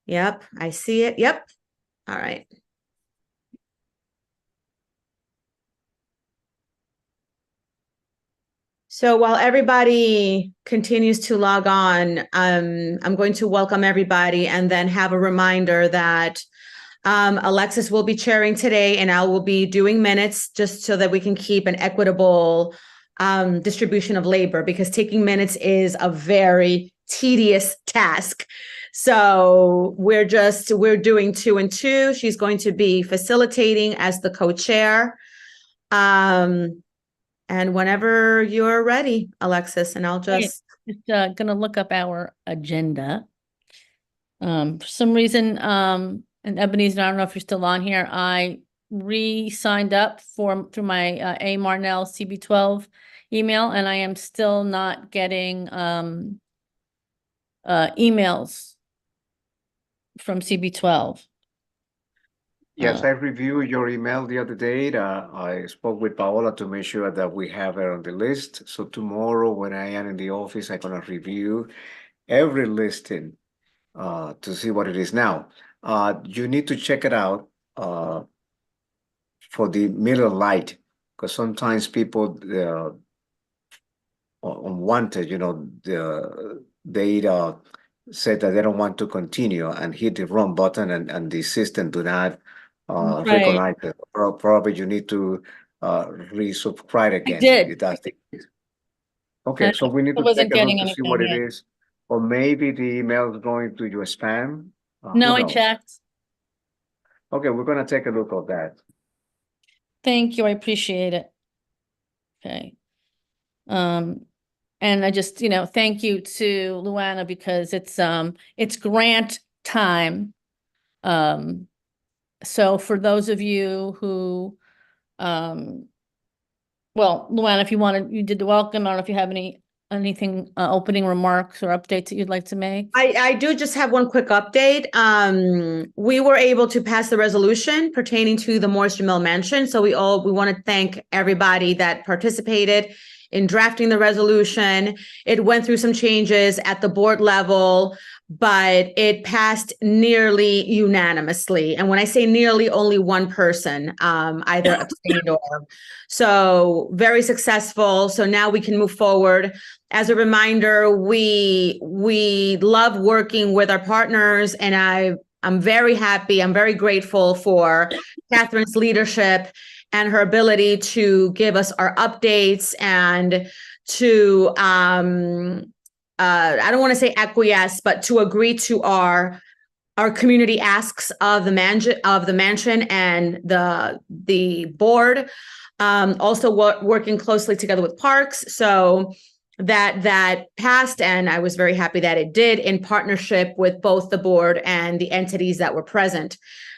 Yep, I see it. Yep. All right. So while everybody continues to log on, I'm going to welcome everybody and then have a reminder that Alexis will be chairing today and I will be doing minutes just so that we can keep an equitable distribution of labor, because taking minutes is a very tedious task. So we're doing 2 and 2. She's going to be facilitating as the co-chair. And whenever you're ready, Alexis, and I'll just gonna look up our agenda. For some reason, and Ebenezer, I don't know if you're still on here, I re-signed up through my A Marnell CB12 email, and I am still not getting emails from CB12. Yes, I reviewed your email the other day. I spoke with Paola to make sure that we have her on the list. So tomorrow when I am in the office, I'm gonna review every listing to see what it is now. You need to check it out for the Miller Lite, because sometimes people unwanted, they said that they don't want to continue and hit the wrong button, and the system do not Right. recognize it. Probably you need to resubscribe again. did. If that's the case. Okay, so we need I to wasn't take a look getting to see what it anything, yeah. is. Or maybe the email is going to your spam. No, Who I knows? checked. Okay, we're gonna take a look at that. Thank you, I appreciate it. Okay. And I just, thank you to Luana because it's grant time. So for those of you who, well, Luana, if you did the welcome. I don't know if you have anything, opening remarks or updates that you'd like to make. I do just have one quick update. We were able to pass the resolution pertaining to the Morris Jamil Mansion. So we want to thank everybody that participated in drafting the resolution. It went through some changes at the board level, but it passed nearly unanimously. And when I say nearly, only one person either abstained or. So very successful. So now we can move forward. As a reminder, we love working with our partners, and I'm very happy. I'm very grateful for Catherine's leadership and her ability to give us our updates and to I don't want to say acquiesce, but to agree to our community asks of the mansion and the board. Also working closely together with Parks. So that passed, and I was very happy that it did, in partnership with both the board and the entities that were present.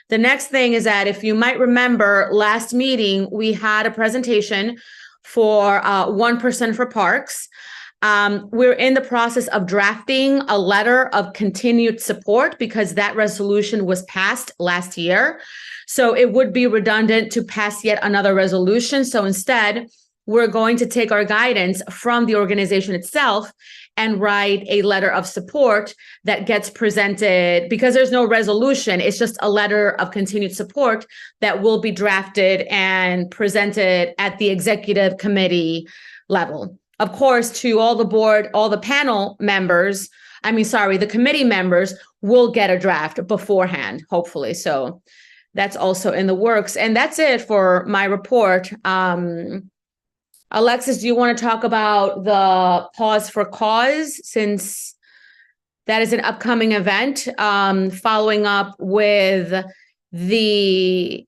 The next thing is that, if you might remember, last meeting we had a presentation for 1% for Parks. We're in the process of drafting a letter of continued support because that resolution was passed last year. So it would be redundant to pass yet another resolution. So instead, we're going to take our guidance from the organization itself and write a letter of support that gets presented, because there's no resolution. It's just a letter of continued support that will be drafted and presented at the executive committee level. Of course, to all the board, all the panel members, the committee members will get a draft beforehand, hopefully. So that's also in the works. And that's it for my report. Alexis, do you want to talk about the Pause for Cause, since that is an upcoming event, following up with it's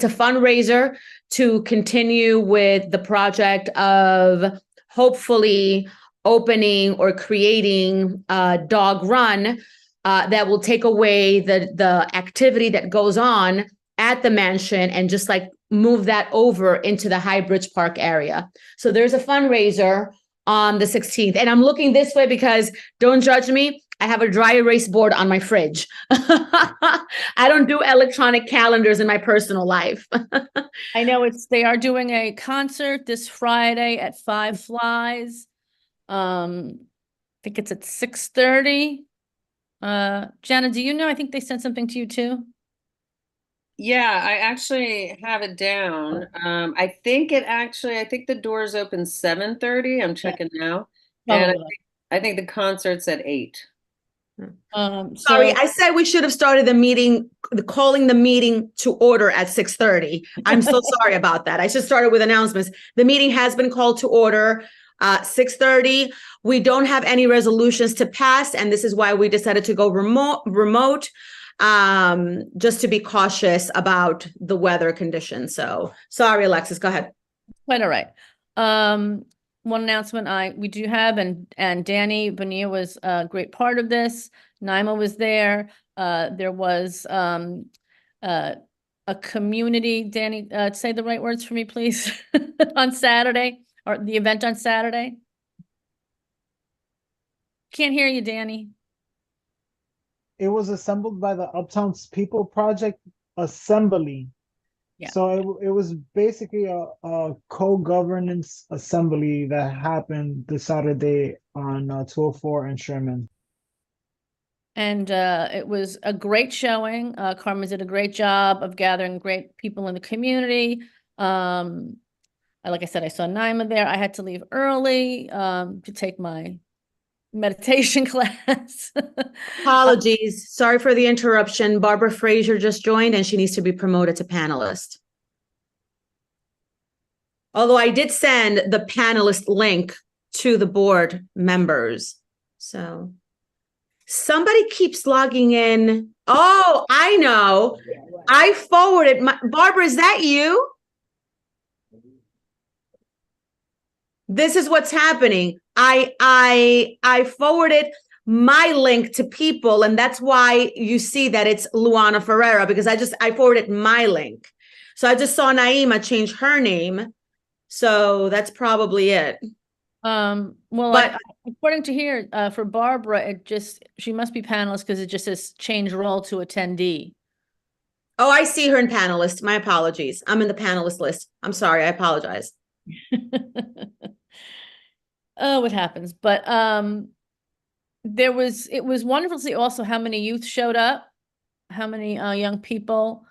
a fundraiser to continue with the project of hopefully opening or creating a dog run that will take away the activity that goes on at the mansion and just like move that over into the High Bridge Park area. So there's a fundraiser on the 16th. And I'm looking this way because, don't judge me, I have a dry erase board on my fridge. I don't do electronic calendars in my personal life. I know they are doing a concert this Friday at Five Flies. I think it's at 6:30. Jana, do you know? I think they sent something to you too. Yeah, I actually have it down. I think the doors open 7:30. I'm checking now. And Probably. I think the concert's at 8. Sorry, So I said we should have started the meeting, calling the meeting to order at 6:30. I'm so sorry about that. I should started with announcements. The meeting has been called to order 6:30. We don't have any resolutions to pass, and this is why we decided to go remote, just to be cautious about the weather conditions. So sorry, Alexis, go ahead. quite all right. One announcement we do have, and Danny Bonilla was a great part of this. Naima was there. There was a community, Danny, say the right words for me, please, on Saturday, or the event on Saturday. Can't hear you, Danny. It was assembled by the Uptown People Project Assembly. Yeah. So it was basically a co-governance assembly that happened this Saturday on 204 and Sherman. And it was a great showing. Carmen did a great job of gathering great people in the community. Like I said, I saw Naima there. I had to leave early to take my meditation class. Apologies. Sorry for the interruption. Barbara Frazier just joined and she needs to be promoted to panelist. Although I did send the panelist link to the board members. So somebody keeps logging in. Oh, I know. I forwarded Barbara, is that you? This is what's happening. I forwarded my link to people, and that's why you see that it's Luana Ferreira, because I forwarded my link. So I just saw Naima change her name. So that's probably it. Well, according to here, for Barbara, she must be panelist because it just says change role to attendee. Oh, I see her in panelist. My apologies. I'm in the panelist list. I'm sorry. I apologize. Oh, what happens? But it was wonderful to see also how many youth showed up, how many young people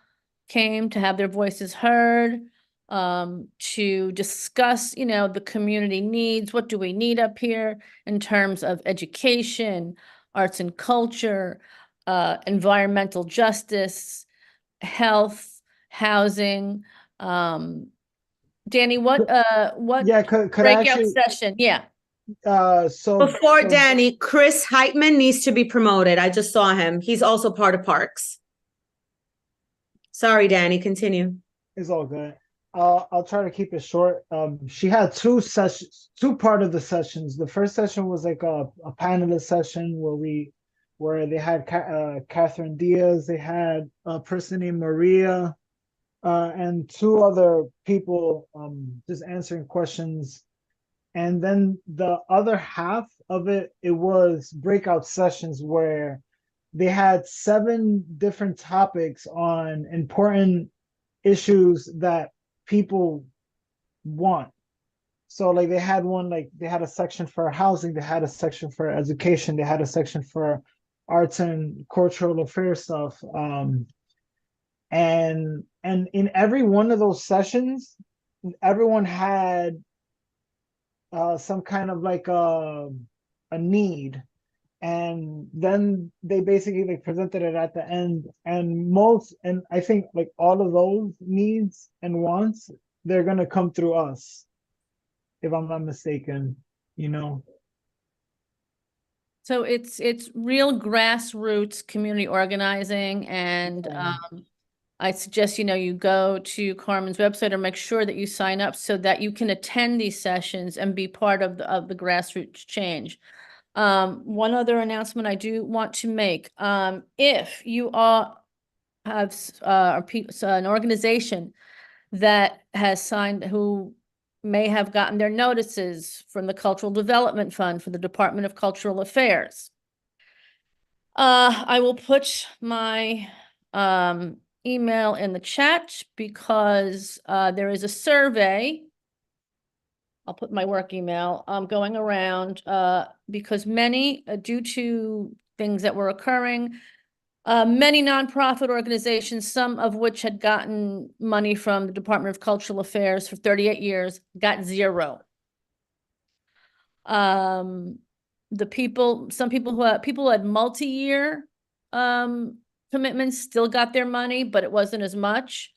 came to have their voices heard, to discuss, the community needs. What do we need up here in terms of education, arts and culture, environmental justice, health, housing. Danny, what could I breakout actually session? Yeah. Before Danny, Chris Heitman needs to be promoted. I just saw him. He's also part of Parks. Sorry, Danny, continue. It's all good. I'll try to keep it short. She had two part of the sessions. The first session was like a panelist session where they had Catherine Diaz, they had a person named Maria, and two other people just answering questions. And then the other half of it was breakout sessions where they had 7 different topics on important issues that people want. So like they had a section for housing, they had a section for education, they had a section for arts and cultural affairs stuff. And in every one of those sessions, everyone had some kind of like a need, and then they basically presented it at the end, and I think like all of those needs and wants, they're gonna come through us, if I'm not mistaken. So it's real grassroots community organizing, and I suggest, you go to Carmen's website or make sure that you sign up so that you can attend these sessions and be part of the grassroots change. One other announcement I do want to make, if you have an organization that has signed, who may have gotten their notices from the Cultural Development Fund for the Department of Cultural Affairs, I will put my email in the chat, because there is a survey. I'll put my work email going around, because many, due to things that were occurring. Many nonprofit organizations, some of which had gotten money from the Department of Cultural Affairs for 38 years, got zero. Some people who had multi-year commitments still got their money, but it wasn't as much.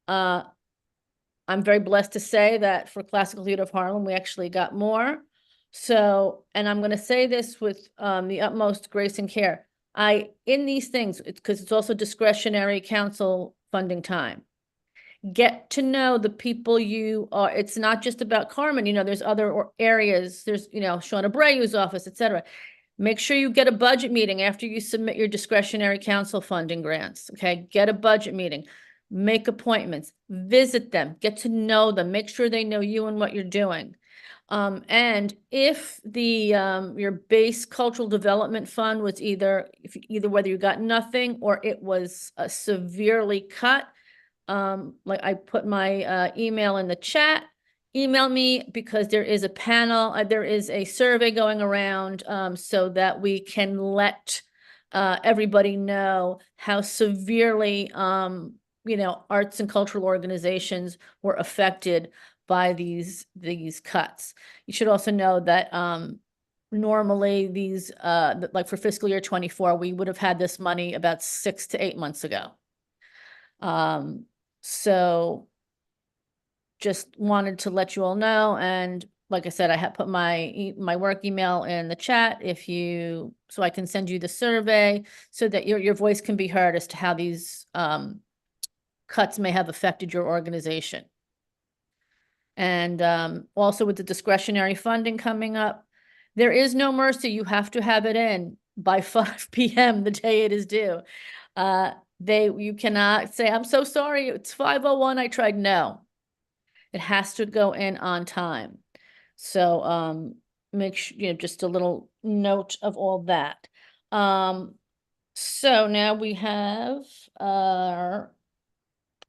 I'm very blessed to say that for Classical Theater of Harlem, we actually got more. So, and I'm going to say this with the utmost grace and care. In these things, because it's also discretionary council funding time. Get to know the people you are. It's not just about Carmen, there's other areas. There's, Shauna Abreu's office, et cetera. Make sure you get a budget meeting after you submit your discretionary council funding grants, okay? Get a budget meeting, make appointments, visit them, get to know them, make sure they know you and what you're doing. And if your base cultural development fund was either whether you got nothing or it was severely cut, like I put my email in the chat, email me, because there is a panel, there is a survey going around, so that we can let everybody know how severely arts and cultural organizations were affected by these cuts. You should also know that normally these like for fiscal year 24, we would have had this money about 6 to 8 months ago. So just wanted to let you all know. And like I said, I have put my work email in the chat so I can send you the survey so that your voice can be heard as to how these cuts may have affected your organization. And also with the discretionary funding coming up, there is no mercy. You have to have it in by 5 p.m. the day it is due. You cannot say, I'm so sorry, it's 5:01, I tried. No, it has to go in on time. So make sure, just a little note of all that. So now we have our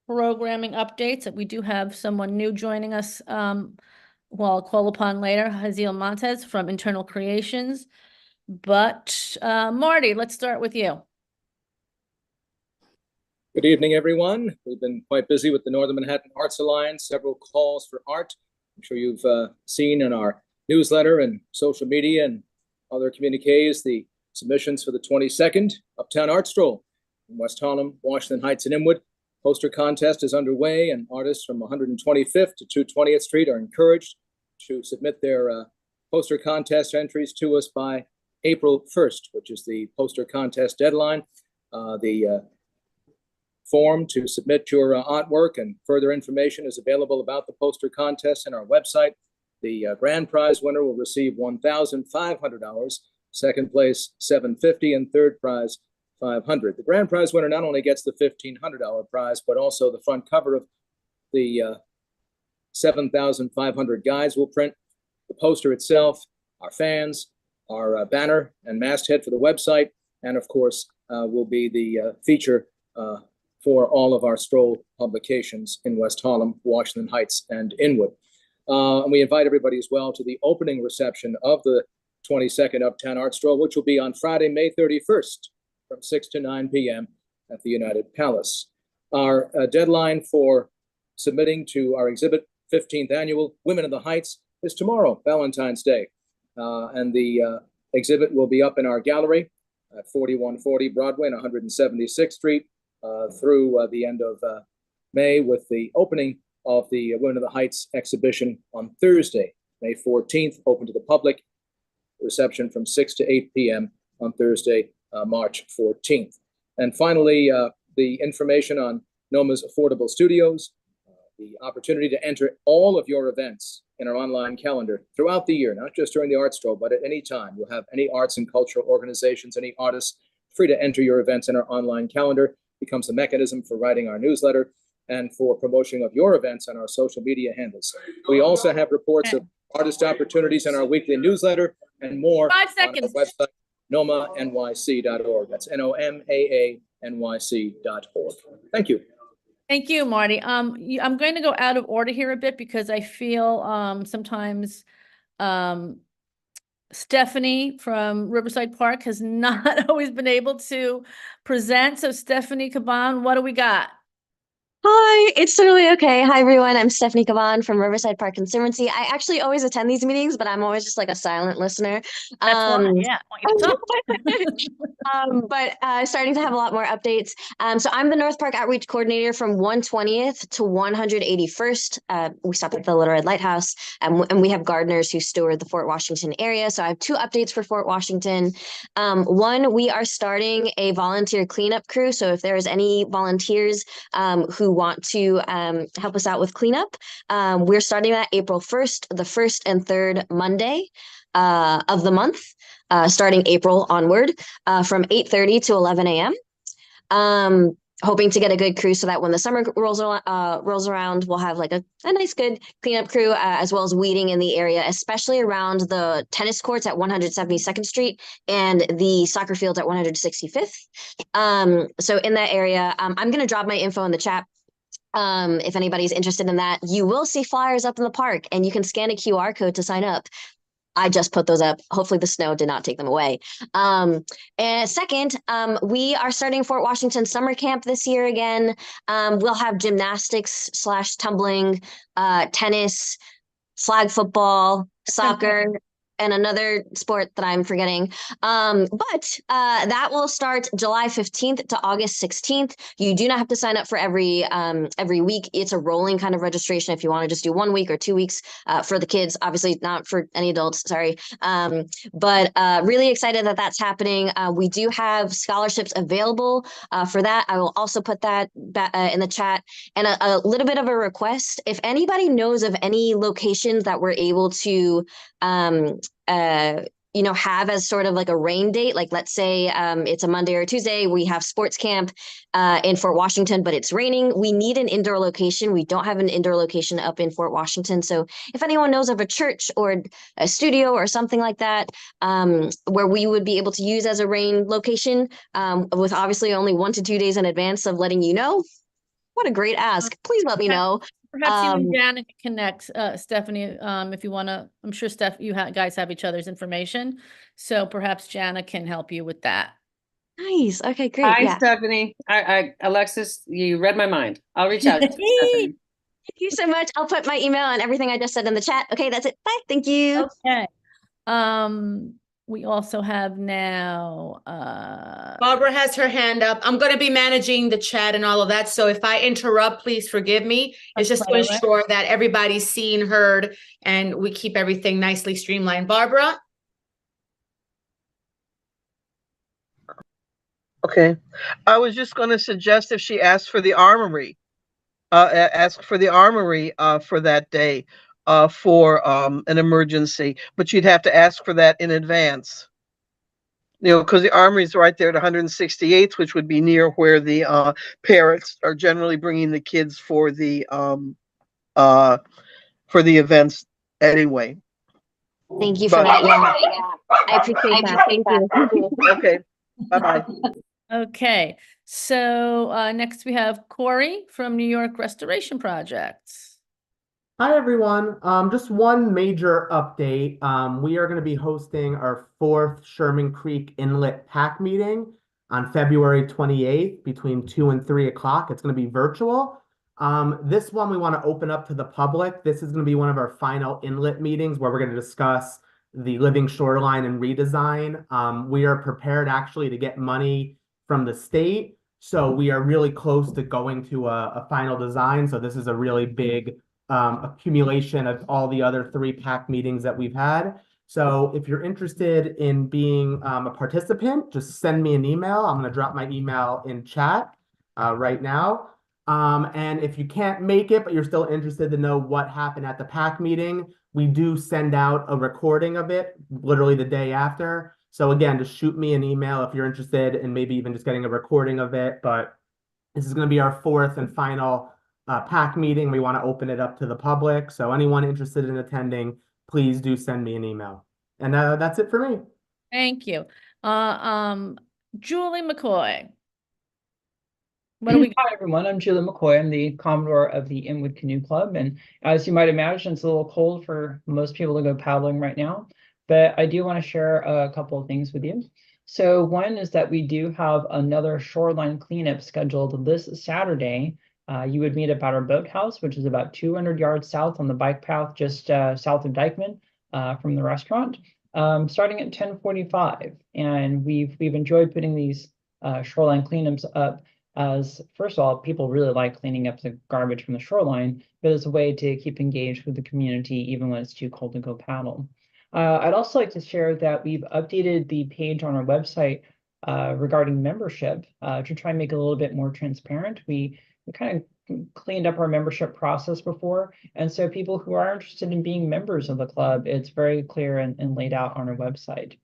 programming updates. We do have someone new joining us, who I'll call upon later, Haziel Montez from Internal Creations. But Marty, let's start with you. Good evening, everyone. We've been quite busy with the Northern Manhattan Arts Alliance, several calls for art. I'm sure you've seen in our newsletter and social media and other communiques the submissions for the 22nd Uptown Art Stroll in West Harlem, Washington Heights, and Inwood. Poster contest is underway, and artists from 125th to 220th Street are encouraged to submit their poster contest entries to us by April 1st, which is the poster contest deadline. The form to submit your artwork and further information is available about the poster contest on our website. The grand prize winner will receive $1,500, second place $750, and third prize $500. The grand prize winner not only gets the $1,500 prize, but also the front cover of the 7,500 guides will print, the poster itself, our fans, our banner and masthead for the website, and of course will be the feature for all of our stroll publications in West Harlem, Washington Heights, and Inwood. And we invite everybody as well to the opening reception of the 22nd Uptown Art Stroll, which will be on Friday, May 31st from 6 to 9 p.m. at the United Palace. Our deadline for submitting to our exhibit, 15th Annual Women of the Heights, is tomorrow, Valentine's Day. And the exhibit will be up in our gallery at 4140 Broadway and 176th Street. Through the end of May, with the opening of the Women of the Heights exhibition on Thursday, May 14th, open to the public. Reception from 6 to 8 p.m. on Thursday, March 14th. And finally, the information on NOMA's Affordable Studios, the opportunity to enter all of your events in our online calendar throughout the year, not just during the art stroll, but at any time. You'll have any arts and cultural organizations, any artists, free to enter your events in our online calendar. Becomes the mechanism for writing our newsletter and for promotion of your events on our social media handles. We also have reports of artist opportunities in our weekly newsletter and more 5 seconds. on our website, nomanyc.org. That's NOMAANYC.org. Thank you. Thank you, Marty. I'm going to go out of order here a bit because I feel sometimes Stephanie from Riverside Park has not always been able to present. So Stephanie Caban, what do we got? Hi, it's totally okay. Hi, everyone. I'm Stephanie Caban from Riverside Park Conservancy. I actually always attend these meetings, but I'm always just like a silent listener. That's why, yeah, I want you to talk. But starting to have a lot more updates. So I'm the North Park Outreach Coordinator from 120th to 181st. We stop at the Little Red Lighthouse, and we have gardeners who steward the Fort Washington area. So I have 2 updates for Fort Washington. One, we are starting a volunteer cleanup crew. So if there is any volunteers who want to help us out with cleanup, we're starting that April 1st, the 1st and 3rd Monday of the month. Starting April onward, from 8:30 to 11 a.m. Hoping to get a good crew so that when the summer rolls around, we'll have like a nice good cleanup crew, as well as weeding in the area, especially around the tennis courts at 172nd Street and the soccer fields at 165th. So in that area, I'm going to drop my info in the chat. If anybody's interested in that, you will see flyers up in the park, and you can scan a QR code to sign up. I just put those up. Hopefully the snow did not take them away. And second, we are starting Fort Washington summer camp this year again. We'll have gymnastics / tumbling, tennis, flag football, soccer, and another sport that I'm forgetting. But that will start July 15th to August 16th. You do not have to sign up for every week. It's a rolling kind of registration if you want to just do 1 week or 2 weeks for the kids, obviously not for any adults, sorry. But really excited that that's happening. We do have scholarships available for that. I will also put that in the chat. And a little bit of a request, if anybody knows of any locations that we're able to have as sort of like a rain date, like let's say it's a Monday or a Tuesday, we have sports camp in Fort Washington, but it's raining. We need an indoor location. We don't have an indoor location up in Fort Washington. So if anyone knows of a church or a studio or something like that, where we would be able to use as a rain location, with obviously only 1 to 2 days in advance of letting you know, what a great ask. Please let me know. Perhaps you and Janet can connect, Stephanie, if you want to. I'm sure, Steph, you guys have each other's information. So perhaps Janet can help you with that. Nice. Okay, great. Hi, Yeah. Stephanie. Alexis, you read my mind. I'll reach out to Stephanie. Thank you so much. I'll put my email and everything I just said in the chat. Okay, that's it. Bye. Thank you. Okay. We also have now Barbara has her hand up. I'm going to be managing the chat and all of that. So if I interrupt, please forgive me. It's just to ensure that everybody's seen, heard, and we keep everything nicely streamlined. Barbara? Okay. I was just going to suggest if she asked for the armory, ask for the armory for that day for an emergency, but you'd have to ask for that in advance. Because the armory is right there at 168th, which would be near where the parents are generally bringing the kids for the events anyway. Thank you for that. Yeah, I appreciate that. Thank you. Okay. Bye-bye. Okay. So next we have Corey from New York Restoration Project. Hi, everyone. Just one major update. We are going to be hosting our 4th Sherman Creek Inlet PAC meeting on February 28th between 2 and 3 o'clock. It's going to be virtual. This one we want to open up to the public. This is going to be one of our final inlet meetings where we're going to discuss the living shoreline and redesign. We are prepared actually to get money from the state. So we are really close to going to a final design. So this is a really big accumulation of all the other 3 PAC meetings that we've had. So if you're interested in being a participant, just send me an email. I'm going to drop my email in chat right now. And if you can't make it, but you're still interested to know what happened at the PAC meeting, we do send out a recording of it literally the day after. So again, just shoot me an email if you're interested in maybe even just getting a recording of it. But this is going to be our 4th and final PAC meeting. We want to open it up to the public. So anyone interested in attending, please do send me an email. And that's it for me. Thank you. Julie McCoy. What do we got? Hi, everyone. I'm Julie McCoy. I'm the Commodore of the Inwood Canoe Club. And as you might imagine, it's a little cold for most people to go paddling right now. but I do want to share a couple of things with you. So one is that we do have another shoreline cleanup scheduled this Saturday. You would meet up at our boathouse, which is about 200 yards south on the bike path, just south of Dykeman from the restaurant, starting at 10:45. And we've enjoyed putting these shoreline cleanups up as, first of all, people really like cleaning up the garbage from the shoreline, but as a way to keep engaged with the community even when it's too cold to go paddle. I'd also like to share that we've updated the page on our website regarding membership to try and make it a little bit more transparent. We kind of cleaned up our membership process before, and so people who are interested in being members of the club, it's very clear and laid out on our website.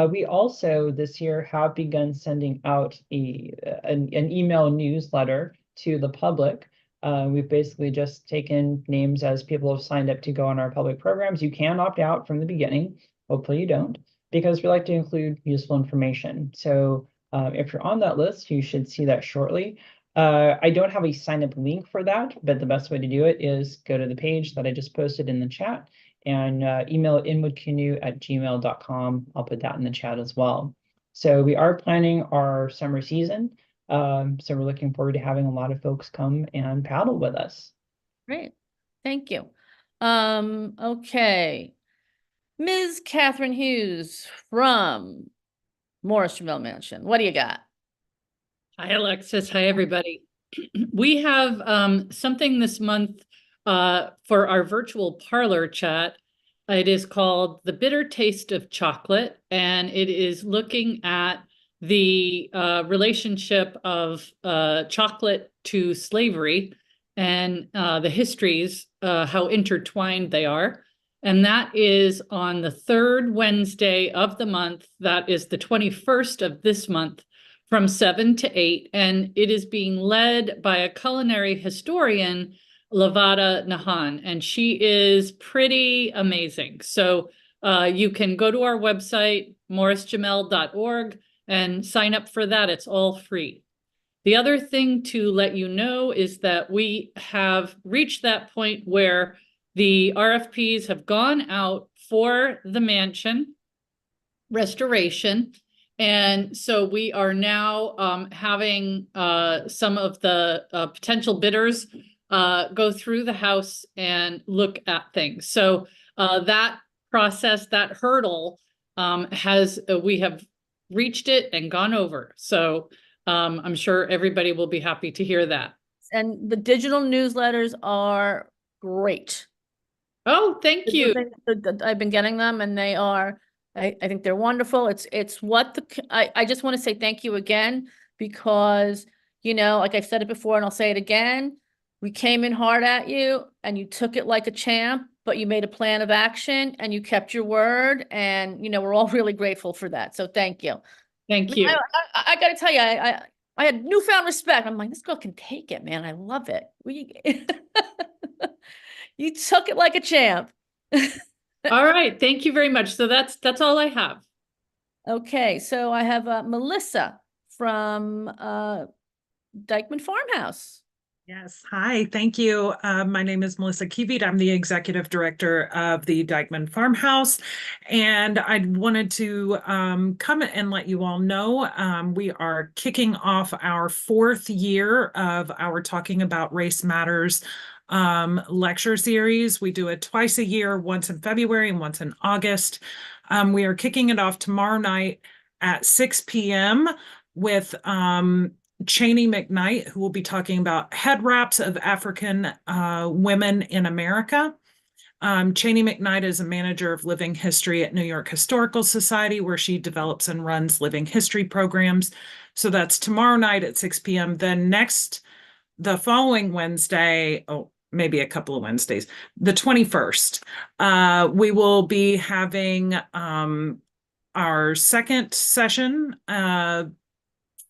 We also this year have begun sending out an email newsletter to the public. We've basically just taken names as people have signed up to go on our public programs. You can opt out from the beginning. Hopefully you don't, because we like to include useful information. So if you're on that list, you should see that shortly. I don't have a sign up link for that, but the best way to do it is go to the page that I just posted in the chat and email inwoodcanoe@gmail.com. I'll put that in the chat as well. So we are planning our summer season. So we're looking forward to having a lot of folks come and paddle with us. Great. Thank you. Okay. Ms. Catherine Hughes from Morris Jamel Mansion. What do you got? Hi, Alexis. Hi, everybody. We have something this month for our virtual parlor chat. It is called The Bitter Taste of Chocolate, and it is looking at the relationship of chocolate to slavery and the histories, how intertwined they are. And that is on the third Wednesday of the month. That is the 21st of this month, from 7 to 8, and it is being led by a culinary historian, Lavada Nahan, and she is pretty amazing. So you can go to our website, morrisjamel.org, and sign up for that. It's all free. The other thing to let you know is that we have reached that point where the RFPs have gone out for the mansion restoration. And so we are now having some of the potential bidders go through the house and look at things. So that process, that hurdle we have reached it and gone over. So I'm sure everybody will be happy to hear that. And the digital newsletters are great. Oh, thank you. I've been getting them and they are, I think they're wonderful. It's what I just want to say thank you again, because, you know, like I've said it before and I'll say it again, we came in hard at you and you took it like a champ, but you made a plan of action and you kept your word. And, you know, we're all really grateful for that. So thank you. Thank you. I got to tell you, I had newfound respect. I'm like, this girl can take it, man. I love it. You took it like a champ. All right. Thank you very much. So that's all I have. Okay. So I have Melissa from Dykeman Farmhouse. Yes. Hi. Thank you. My name is Melissa Kievit. I'm the executive director of the Dykeman Farmhouse. And I wanted to come and let you all know we are kicking off our 4th year of our Talking About Race Matters lecture series. We do it twice a year, once in February and once in August. We are kicking it off tomorrow night at 6 p.m. with Cheney McKnight, who will be talking about head wraps of African women in America. Cheney McKnight is a manager of living history at New York Historical Society, where she develops and runs living history programs. So that's tomorrow night at 6 p.m. Then the following Wednesday, maybe a couple of Wednesdays, the 21st, we will be having our second session,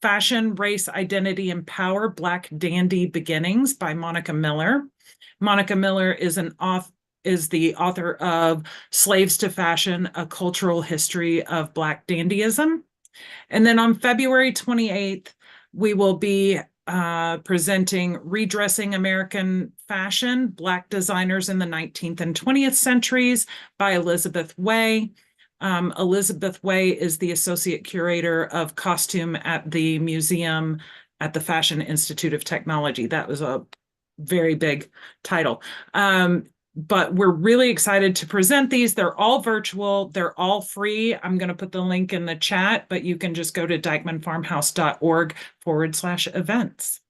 Fashion, Race, Identity, and Power, Black Dandy Beginnings by Monica Miller. Monica Miller is the author of Slaves to Fashion, A Cultural History of Black Dandyism. And then on February 28th, we will be presenting Redressing American Fashion, Black Designers in the 19th and 20th Centuries by Elizabeth Way. Elizabeth Way is the associate curator of costume at the museum at the Fashion Institute of Technology. That was a very big title. But we're really excited to present these. They're all virtual. They're all free. I'm going to put the link in the chat, but you can just go to dykemanfarmhouse.org/events.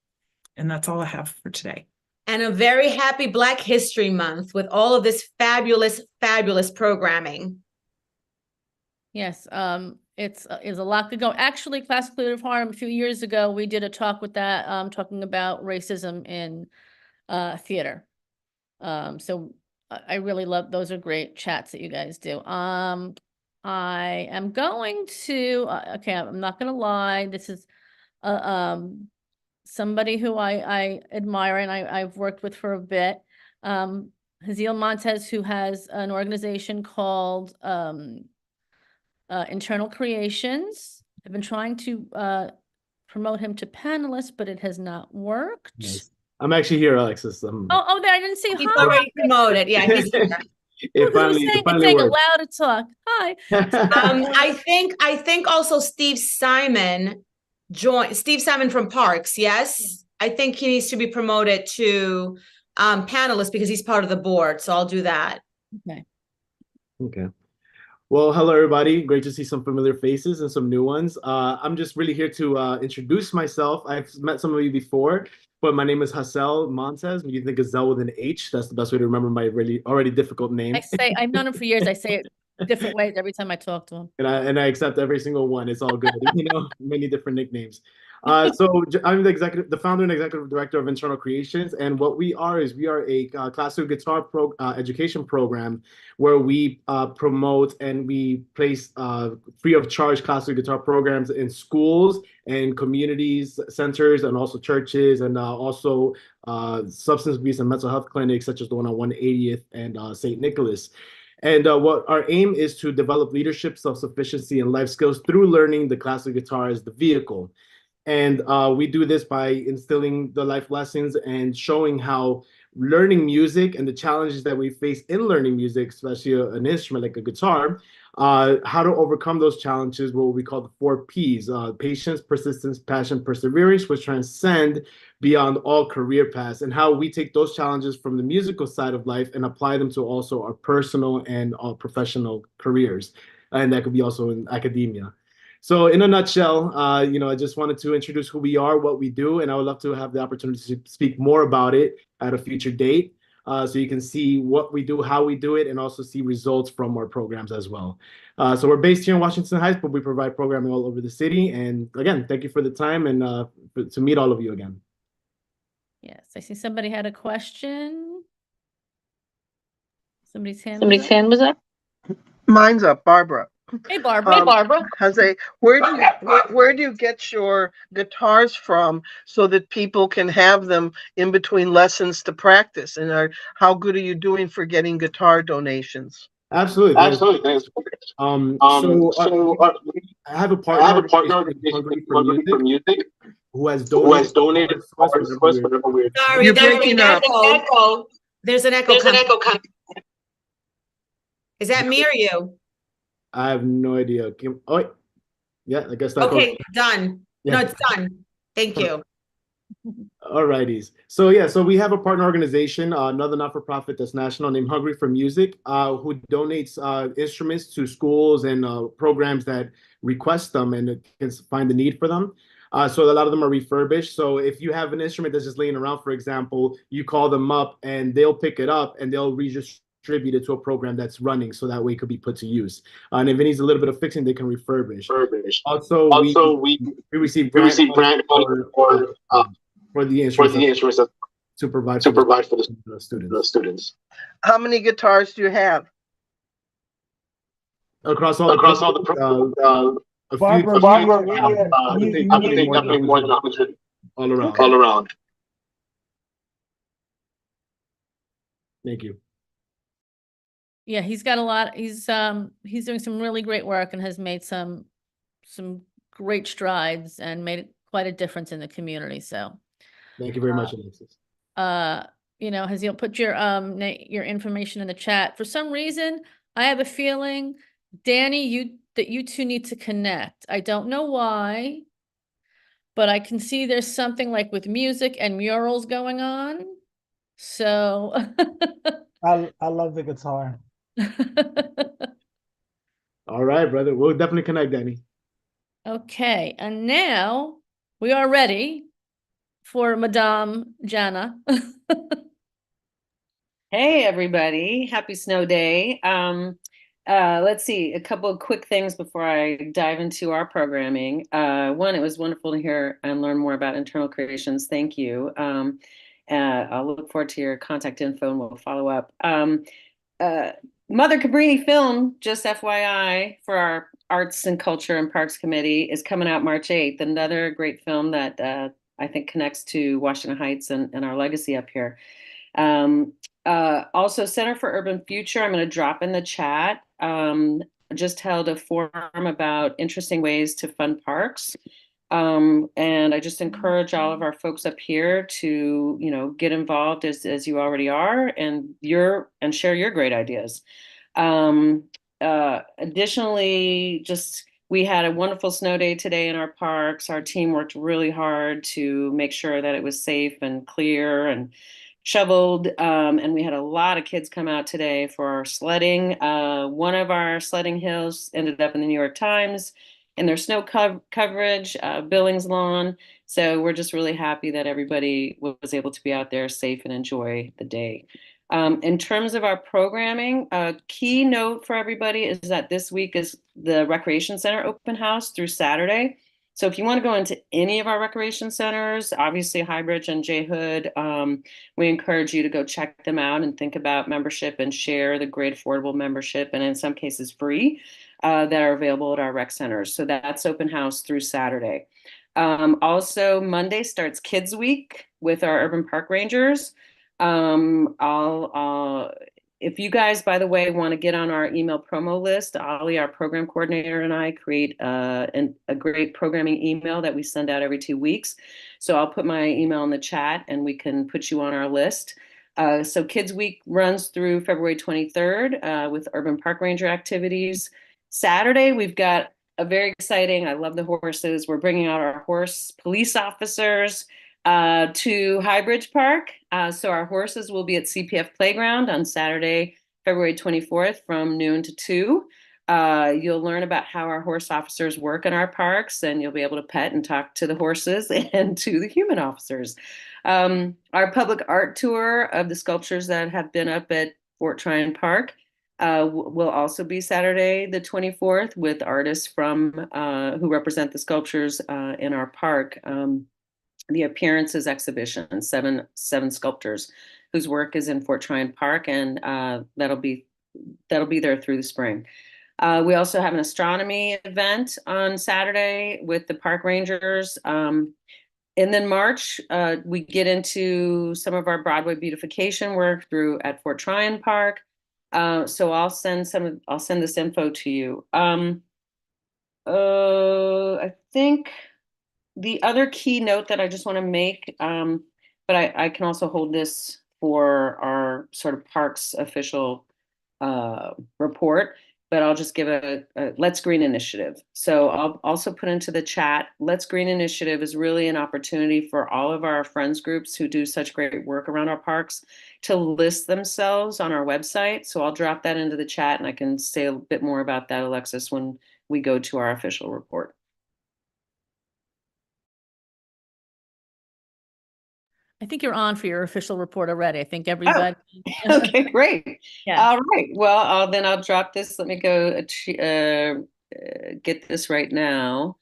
And that's all I have for today. And a very happy Black History Month with all of this fabulous, fabulous programming. Yes, it's a lot to go. Actually, Classical Creative Harm, a few years ago, we did a talk with that, talking about racism in theater. So I really love, those are great chats that you guys do. I am going to, okay, I'm not gonna lie, this is somebody who I admire and I've worked with for a bit. Haziel Montez, who has an organization called Internal Creations. I've been trying to promote him to panelists, but it has not worked. Nice. I'm actually here, Alexis. Oh, there, I didn't see. He's Hi. already promoted. Yeah, he's here. It finally It's saying worked. allowed to talk. Hi. I think also Steve Simon from Parks. Yes. I think he needs to be promoted to panelist because he's part of the board. So I'll do that. Okay. Well, hello, everybody. Great to see some familiar faces and some new ones. I'm just really here to introduce myself. I've met some of you before, but my name is Haziel Montez. You think Gazelle with an H. That's the best way to remember my really already difficult name. I've known him for years. I say it different ways every time I talk to him. And I accept every single one. It's all good. Many different nicknames. So I'm the founder and executive director of Internal Creations, and what we are is we are a classical guitar education program where we promote and we place free of charge classical guitar programs in schools and communities centers and also churches and also substance abuse and mental health clinics such as the one on 180th and St. Nicholas. And what our aim is to develop leadership, self-sufficiency, and life skills through learning the classical guitar as the vehicle. And we do this by instilling the life lessons and showing how learning music and the challenges that we face in learning music, especially an instrument like a guitar, how to overcome those challenges, what we call the 4 Ps, patience, persistence, passion, perseverance, which transcend beyond all career paths, and how we take those challenges from the musical side of life and apply them to also our personal and professional careers. And that could be also in academia. So in a nutshell, I just wanted to introduce who we are, what we do, and I would love to have the opportunity to speak more about it at a future date. So you can see what we do, how we do it, and also see results from our programs as well. So we're based here in Washington Heights, but we provide programming all over the city. And again, thank you for the time and to meet all of you again. Yes, I see somebody had a question. Somebody's hand was up. Mine's up, Barbara. Hey, Barbara. Jose, where do you get your guitars from so that people can have them in between lessons to practice? And how good are you doing for getting guitar donations? Absolutely. I have a partner for music who has donated whatever we're. Sorry, there's an echo. There's an echo. Is that me or you? I have no idea. Yeah, I guess that's okay. Done. Yeah. No, it's done. Thank you. All righties. So we have a partner organization, another not-for-profit that's national named Hungry for Music, who donates instruments to schools and programs that request them and can find the need for them. So a lot of them are refurbished. So if you have an instrument that's just laying around, for example, you call them up and they'll pick it up and they'll distribute it to a program that's running, so that way it could be put to use. And if it needs a little bit of fixing, they can refurbish. Also, we receive grant for the instruments to provide for the students. How many guitars do you have? Across all the definitely more than 100 all around. Thank you. Yeah, he's got a lot. He's doing some really great work and has made some great strides and made quite a difference in the community. So thank you very much, Alexis. Haziel, put your information in the chat. For some reason, I have a feeling Danny, you two need to connect. I don't know why, but I can see there's something like with music and murals going on. So I love the guitar. All right, brother. We'll definitely connect, Danny. Okay, and now we are ready for Madame Jana. Hey, everybody. Happy snow day. Let's see, a couple of quick things before I dive into our programming. One, it was wonderful to hear and learn more about internal creations. Thank you. I'll look forward to your contact info and we'll follow up. Uh, Mother Cabrini film, just FYI, for our Arts and Culture and Parks Committee is coming out March 8th. Another great film that I think connects to Washington Heights and our legacy up here. Also, Center for Urban Future, I'm going to drop in the chat. Just held a forum about interesting ways to fund parks. And I just encourage all of our folks up here to, get involved as you already are and share your great ideas. Additionally, we had a wonderful snow day today in our parks. Our team worked really hard to make sure that it was safe and clear and shoveled. And we had a lot of kids come out today for our sledding. One of our sledding hills ended up in the New York Times in their snow coverage, Billings Lawn. So we're just really happy that everybody was able to be out there safe and enjoy the day. In terms of our programming, a key note for everybody is that this week is the Recreation Center open house through Saturday. So if you want to go into any of our recreation centers, obviously Highbridge and J Hood, we encourage you to go check them out and think about membership and share the great affordable membership, and in some cases free, that are available at our rec centers. So that's open house through Saturday. Also, Monday starts Kids Week with our urban park rangers. If you guys, by the way, want to get on our email promo list, Ollie, our program coordinator, and I create a great programming email that we send out every 2 weeks. So I'll put my email in the chat and we can put you on our list. So Kids Week runs through February 23rd with urban park ranger activities. Saturday, we've got a very exciting, I love the horses. We're bringing out our horse police officers to Highbridge Park. So our horses will be at CPF Playground on Saturday, February 24th from noon to 2. You'll learn about how our horse officers work in our parks, and you'll be able to pet and talk to the horses and to the human officers. Our public art tour of the sculptures that have been up at Fort Tryon Park will also be Saturday, the 24th, with artists from who represent the sculptures in our park. The Appearances exhibition, seven sculptors whose work is in Fort Tryon Park, and that'll be there through the spring. We also have an astronomy event on Saturday with the park rangers. And then March, we get into some of our Broadway beautification work at Fort Tryon Park. So I'll send this info to you. I think the other key note that I just want to make, but I can also hold this for our sort of parks official report, but I'll just give a Let's Green initiative. So I'll also put into the chat, Let's Green initiative is really an opportunity for all of our friends groups who do such great work around our parks to list themselves on our website. So I'll drop that into the chat and I can say a bit more about that, Alexis, when we go to our official report. I think you're on for your official report already. I think everybody. Oh, okay, great. Yeah. All right. Well, then I'll drop this. Let me go get this right now.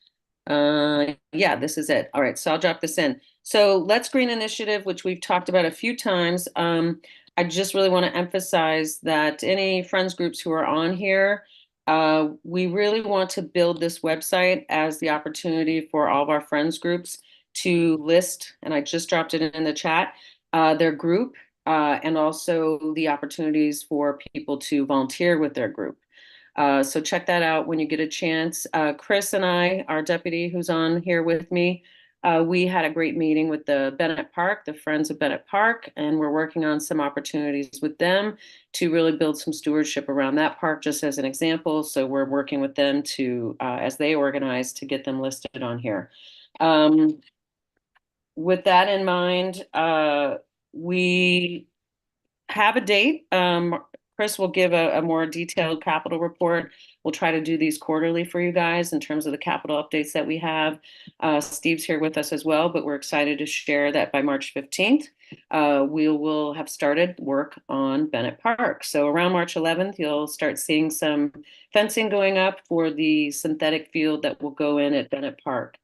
Yeah, this is it. All right. So I'll drop this in. So Let's Green Initiative, which we've talked about a few times. I just really want to emphasize that any friends groups who are on here, we really want to build this website as the opportunity for all of our friends groups to list, and I just dropped it in the chat, their group, and also the opportunities for people to volunteer with their group. So check that out when you get a chance. Chris and I, our deputy who's on here with me, We had a great meeting with the Bennett Park, the Friends of Bennett Park, and we're working on some opportunities with them to really build some stewardship around that park, just as an example. So we're working with them to, as they organize, to get them listed on here. With that in mind, we have a date. Chris will give a more detailed capital report. We'll try to do these quarterly for you guys in terms of the capital updates that we have. Steve's here with us as well, but we're excited to share that by March 15th, we will have started work on Bennett Park. So around March 11th, you'll start seeing some fencing going up for the synthetic field that will go in at Bennett Park.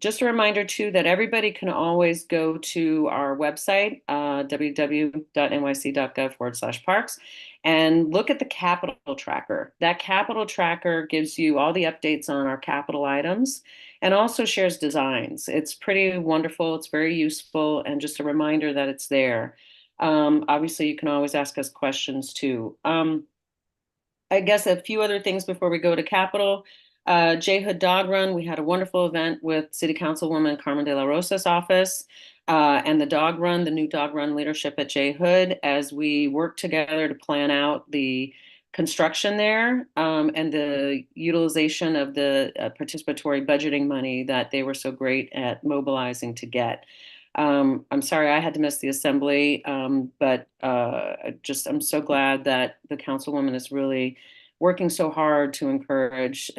Just a reminder too that everybody can always go to our website, www.nyc.gov/parks, and look at the capital tracker. That capital tracker gives you all the updates on our capital items and also shares designs. It's pretty wonderful. It's very useful, and just a reminder that it's there. Obviously, you can always ask us questions too. I guess a few other things before we go to capital. J Hood Dog Run, we had a wonderful event with City Councilwoman Carmen de la Rosa's office and the dog run, the new dog run leadership at J Hood, as we work together to plan out the construction there and the utilization of the participatory budgeting money that they were so great at mobilizing to get. I'm sorry I had to miss the assembly, but I'm so glad that the councilwoman is really working so hard to encourage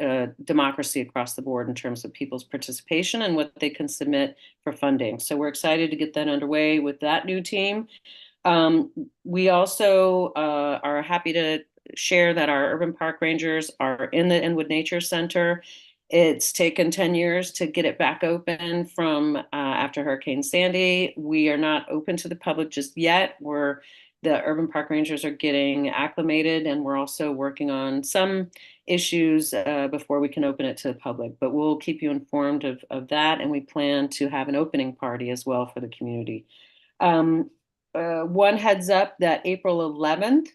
democracy across the board in terms of people's participation and what they can submit for funding. So we're excited to get that underway with that new team. We also are happy to share that our urban park rangers are in the Inwood Nature Center. It's taken 10 years to get it back open from after Hurricane Sandy. We are not open to the public just yet. The urban park rangers are getting acclimated, and we're also working on some issues before we can open it to the public. But we'll keep you informed of that, and we plan to have an opening party as well for the community. One heads up that April 11th,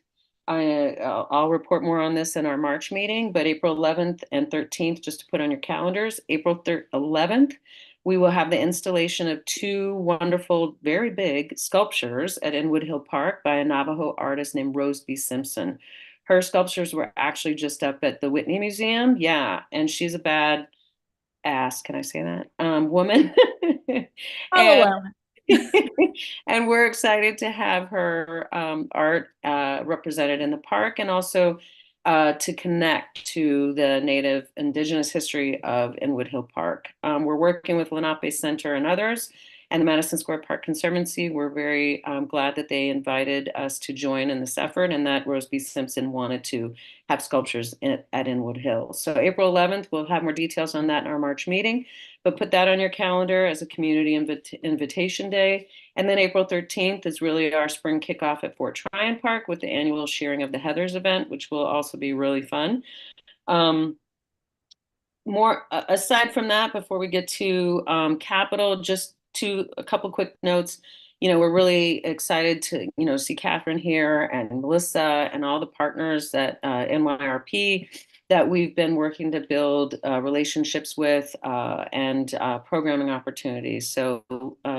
I'll report more on this in our March meeting, but April 11th and 13th, just to put on your calendars, April 11th, we will have the installation of two wonderful, very big sculptures at Inwood Hill Park by a Navajo artist named Rose B. Simpson. Her sculptures were actually just up at the Whitney Museum. Yeah, and she's a bad ass, can I say that? Woman. And we're excited to have her art represented in the park, and also to connect to the Native Indigenous history of Inwood Hill Park. We're working with Lenape Center and others, and the Madison Square Park Conservancy. We're very glad that they invited us to join in this effort, and that Rose B. Simpson wanted to have sculptures at Inwood Hill. So April 11th, we'll have more details on that in our March meeting, but put that on your calendar as a community invitation day. And then April 13th is really our spring kickoff at Fort Tryon Park with the annual Shearing of the Heathers event, which will also be really fun. More aside from that, before we get to capital, just a couple quick notes. We're really excited to see Catherine here and Melissa and all the partners that NYRP that we've been working to build relationships with and programming opportunities. So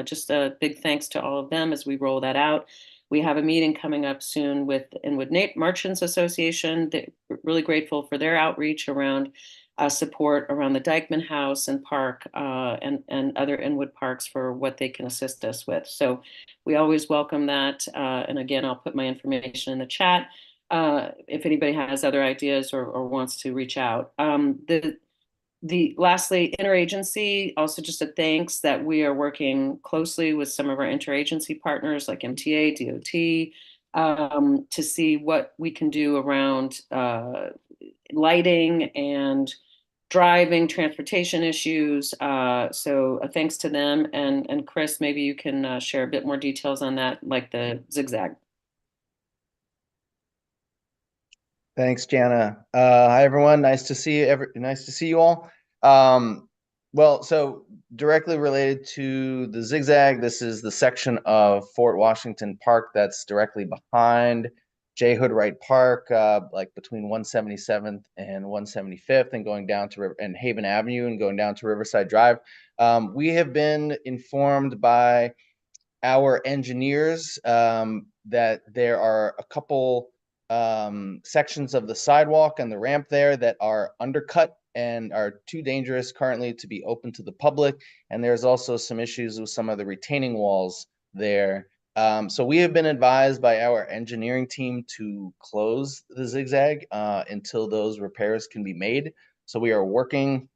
just a big thanks to all of them as we roll that out. We have a meeting coming up soon with Inwood Merchants Association. They're really grateful for their outreach around support around the Dyckman House and Park and other Inwood parks for what they can assist us with. So we always welcome that. And again, I'll put my information in the chat if anybody has other ideas or wants to reach out. Lastly, interagency, also just a thanks that we are working closely with some of our interagency partners like MTA, DOT, to see what we can do around lighting and driving, transportation issues. So thanks to them. And Chris, maybe you can share a bit more details on that, like the zigzag. Thanks, Jana. Hi, everyone. Nice to see you. Nice to see you all. Well, so directly related to the zigzag, this is the section of Fort Washington Park that's directly behind J. Hood Wright Park, like between 177th and 175th, and going down to and Haven Avenue and going down to Riverside Drive. We have been informed by our engineers that there are a couple sections of the sidewalk and the ramp there that are undercut and are too dangerous currently to be open to the public. And there's also some issues with some of the retaining walls there. So we have been advised by our engineering team to close the zigzag until those repairs can be made. So we are working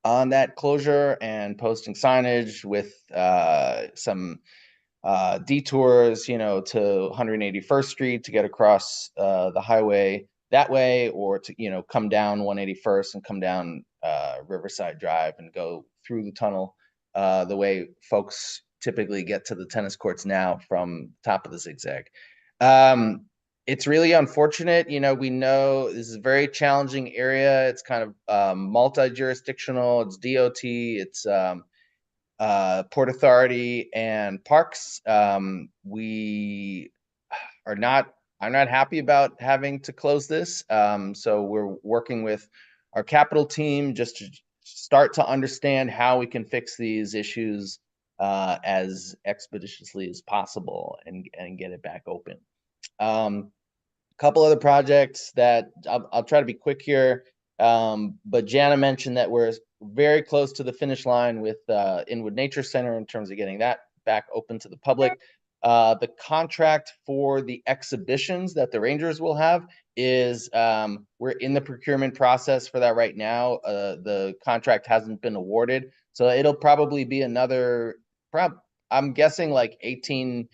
on that closure and posting signage with some detours, to 181st Street to get across the highway that way, or to, come down 181st and come down Riverside Drive and go through the tunnel the way folks typically get to the tennis courts now from the top of the zigzag. It's really unfortunate. We know this is a very challenging area. It's kind of multi-jurisdictional. It's DOT. It's Port Authority and Parks. We are not. I'm not happy about having to close this. So we're working with our capital team just to start to understand how we can fix these issues as expeditiously as possible and get it back open. Couple other projects that I'll try to be quick here. But Jana mentioned that we're very close to the finish line with Inwood Nature Center in terms of getting that back open to the public. The contract for the exhibitions that the Rangers will have is we're in the procurement process for that right now. The contract hasn't been awarded, so it'll probably be another, I'm guessing like 18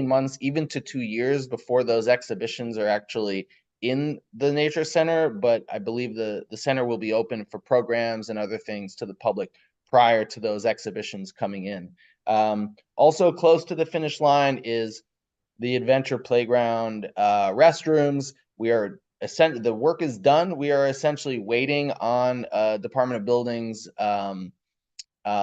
months, even to 2 years before those exhibitions are actually in the nature center. But I believe the center will be open for programs and other things to the public prior to those exhibitions coming in. Also close to the finish line is the Adventure Playground restrooms. The work is done. We are essentially waiting on Department of Buildings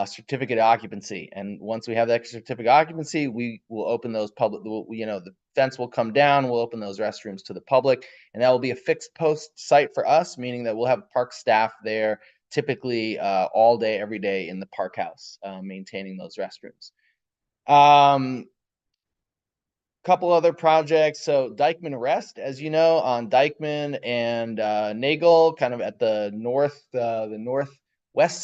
certificate of occupancy. And once we have that certificate of occupancy, we will open those public, the fence will come down, we'll open those restrooms to the public, and that will be a fixed post site for us, meaning that we'll have park staff there typically all day, every day in the park house, maintaining those restrooms. Couple other projects. So Dyckman Rest, as you know, on Dyckman and Nagel, kind of at the northwest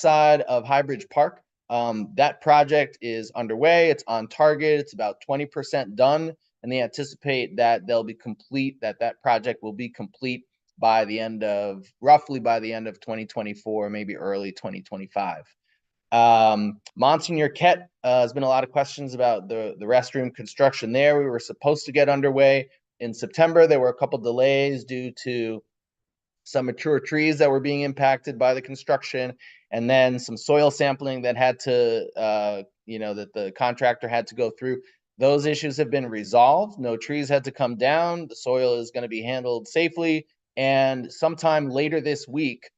side of Highbridge Park. That project is underway. It's on target. It's about 20% done, and they anticipate that they'll be complete. That project will be complete by roughly by the end of 2024, maybe early 2025. Monsignor Kett, has been a lot of questions about the restroom construction there. We were supposed to get underway in September. There were a couple delays due to some mature trees that were being impacted by the construction, and then some soil sampling that had to, that the contractor had to go through. Those issues have been resolved. No trees had to come down. The soil is going to be handled safely, and sometime later this week,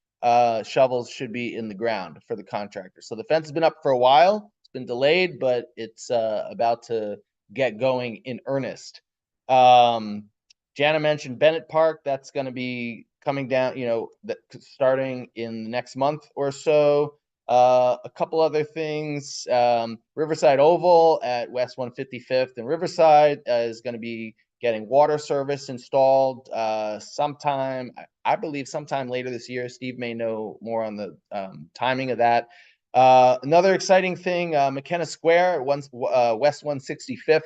shovels should be in the ground for the contractor. So the fence has been up for a while. It's been delayed, but it's about to get going in earnest. Jana mentioned Bennett Park. That's going to be coming down, starting in the next month or so. A couple other things. Riverside Oval at West 155th and Riverside is going to be getting water service installed sometime, I believe sometime later this year. Steve may know more on the timing of that. Another exciting thing, McKenna Square, West 165th,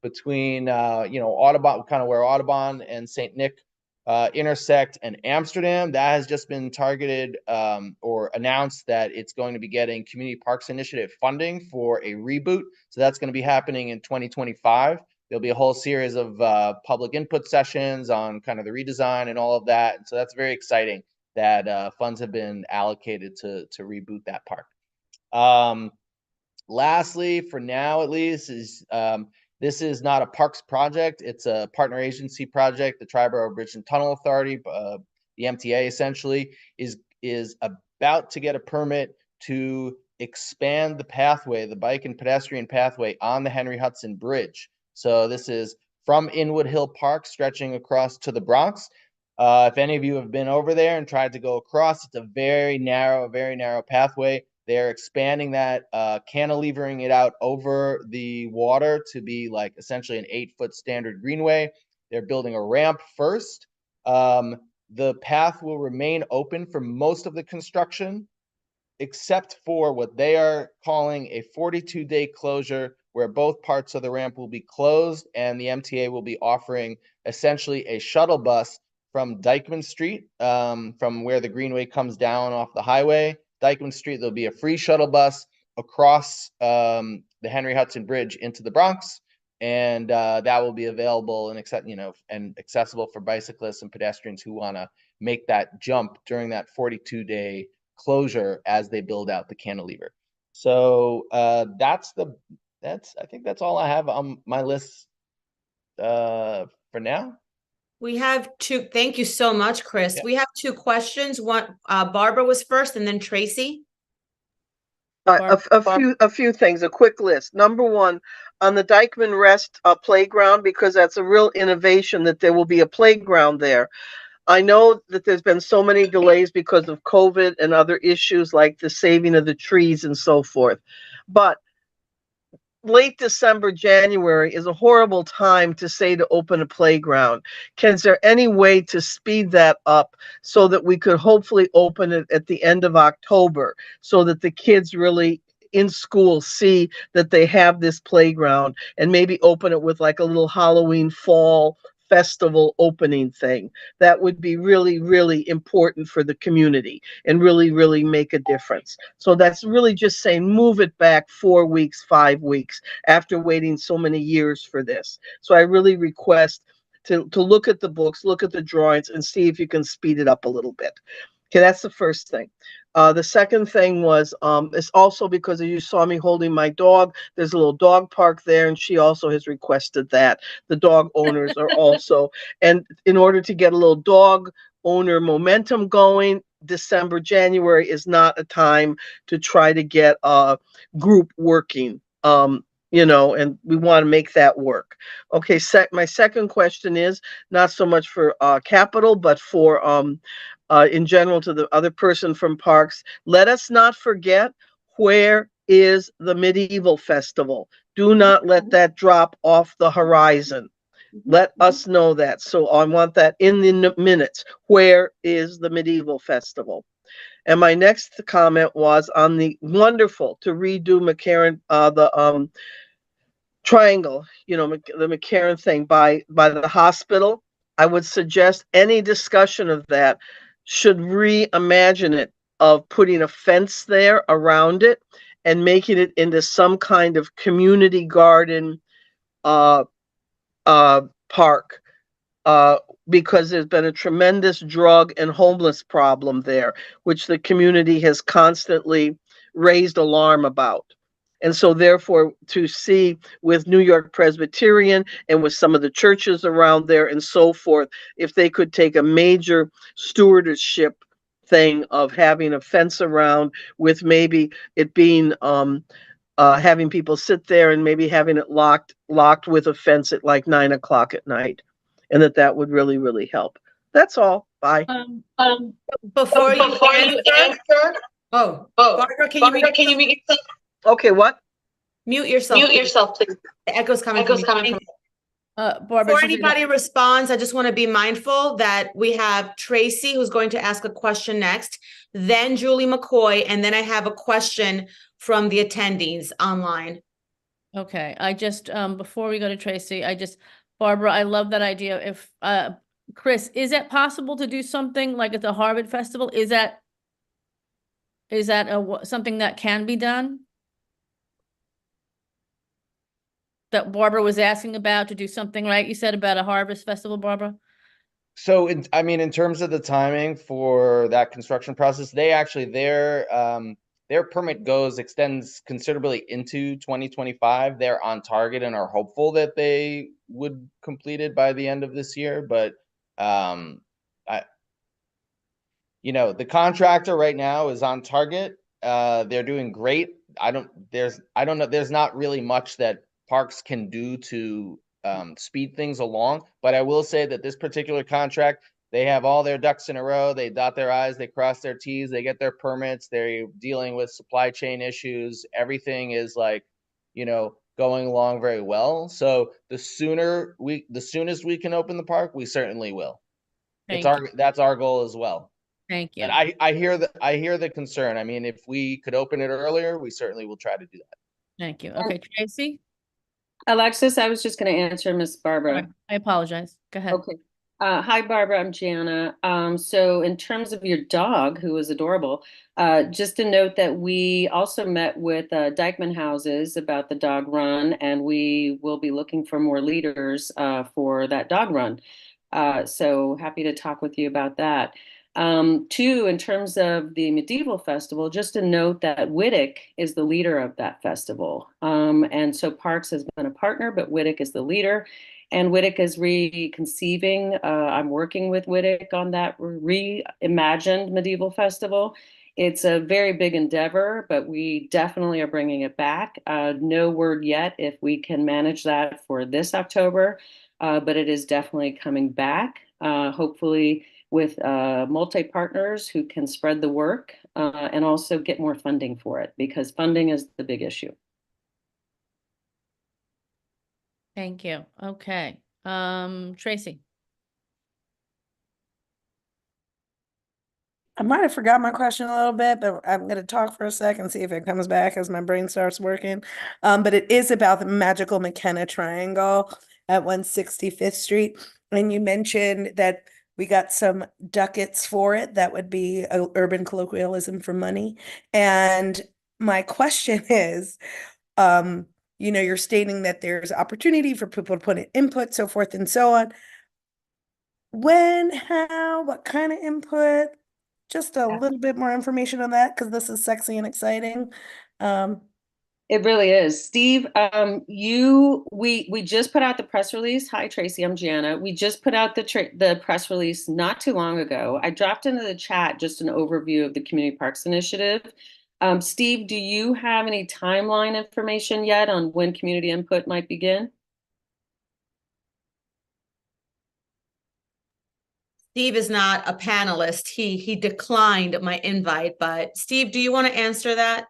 between Audubon, kind of where Audubon and St. Nick intersect, and Amsterdam. That has just been targeted or announced that it's going to be getting Community Parks Initiative funding for a reboot. So that's going to be happening in 2025. There'll be a whole series of public input sessions on kind of the redesign and all of that. And so that's very exciting that funds have been allocated to reboot that park. Lastly, for now at least, is this is not a parks project. It's a partner agency project. The Triborough Bridge and Tunnel Authority, the MTA essentially, is about to get a permit to expand the pathway, the bike and pedestrian pathway on the Henry Hudson Bridge. So this is from Inwood Hill Park, stretching across to the Bronx. If any of you have been over there and tried to go across, it's a very narrow pathway. They're expanding that, cantilevering it out over the water to be like essentially an 8-foot standard greenway. They're building a ramp first. The path will remain open for most of the construction, except for what they are calling a 42-day closure, where both parts of the ramp will be closed and the MTA will be offering essentially a shuttle bus from Dyckman Street, from where the greenway comes down off the highway. Dyckman Street, there'll be a free shuttle bus across the Henry Hudson Bridge into the Bronx, and that will be available and accessible for bicyclists and pedestrians who want to make that jump during that 42-day closure as they build out the cantilever. So I think that's all I have on my list for now. We have two. Thank you so much, Chris. Yeah. We have two questions. One, Barbara was first, and then Tracy. A few things, a quick list. Number one, on the Dyckman Rest playground, because that's a real innovation that there will be a playground there. I know that there's been so many delays because of COVID and other issues like the saving of the trees and so forth. But late December, January is a horrible time to say to open a playground. Is there any way to speed that up so that we could hopefully open it at the end of October so that the kids really in school see that they have this playground, and maybe open it with like a little Halloween fall festival opening thing? That would be really, really important for the community and really, really make a difference. So that's really just saying move it back 4 weeks, 5 weeks after waiting so many years for this. So I really request to look at the books, look at the drawings, and see if you can speed it up a little bit. Okay, that's the first thing. The second thing was, it's also because you saw me holding my dog. There's a little dog park there, and she also has requested that. The dog owners are also, and in order to get a little dog owner momentum going, December, January is not a time to try to get a group working. And we want to make that work. Okay, my second question is not so much for capital, but for in general to the other person from Parks. Let us not forget, where is the Medieval Festival? Do not let that drop off the horizon. Let us know that. So I want that in the minutes. Where is the Medieval Festival? And my next comment was on the wonderful to redo McCarran, the triangle, the McCarran thing by the hospital. I would suggest any discussion of that should reimagine it, of putting a fence there around it and making it into some kind of community garden park, because there's been a tremendous drug and homeless problem there, which the community has constantly raised alarm about. And so therefore, to see with New York Presbyterian and with some of the churches around there and so forth, if they could take a major stewardship thing of having a fence around, with maybe it being having people sit there and maybe having it locked with a fence at like 9 o'clock at night, and that would really, really help. That's all. Bye. Before you answer. Barbara, can you mute yourself? Okay, what? Mute yourself. Mute yourself, please. The echo's coming from you. Barbara, before anybody responds, I just want to be mindful that we have Tracy, who's going to ask a question next, then Julie McCoy, and then I have a question from the attendees online. Okay, I just, before we go to Tracy, Barbara, I love that idea. If, Chris, is it possible to do something like at the Harvard Festival? Is that something that can be done? That Barbara was asking about, to do something, right? You said about a harvest festival, Barbara? So, in terms of the timing for that construction process, their permit extends considerably into 2025. They're on target and are hopeful that they would complete it by the end of this year. But, the contractor right now is on target. They're doing great. There's not really much that Parks can do to speed things along. But I will say that this particular contract, they have all their ducks in a row. They dot their I's, they cross their T's, they get their permits. They're dealing with supply chain issues. Everything is like, going along very well. So the soonest we can open the park, we certainly will. That's our goal as well. Thank you. And I hear the concern. I mean, if we could open it earlier, we certainly will try to do that. Thank you. Okay, Tracy? Alexis, I was just going to answer Miss Barbara. I apologize. Go ahead. Okay. Hi, Barbara. I'm Gianna. So in terms of your dog, who was adorable, just to note that we also met with Dykeman Houses about the dog run, and we will be looking for more leaders for that dog run. So happy to talk with you about that. Two, in terms of the Medieval Festival, just to note that Whittick is the leader of that festival. And so Parks has been a partner, but Whittick is the leader. And Whittick is reconceiving. I'm working with Whittick on that reimagined Medieval Festival. It's a very big endeavor, but we definitely are bringing it back. No word yet if we can manage that for this October, but it is definitely coming back, hopefully with multi-partners who can spread the work and also get more funding for it, because funding is the big issue. Thank you. Okay. Tracy? I might have forgot my question a little bit, but I'm going to talk for a second, see if it comes back as my brain starts working. But it is about the magical McKenna Triangle at 165th Street. And you mentioned that we got some ducats for it. That would be an urban colloquialism for money. And my question is, you're stating that there's opportunity for people to put in input, so forth and so on. When, how, what kind of input? Just a little bit more information on that, because this is sexy and exciting. It really is. Steve, we just put out the press release. Hi, Tracy, I'm Gianna. We just put out the press release not too long ago. I dropped into the chat just an overview of the Community Parks Initiative. Steve, do you have any timeline information yet on when community input might begin? Steve is not a panelist. He declined my invite, but Steve, do you want to answer that?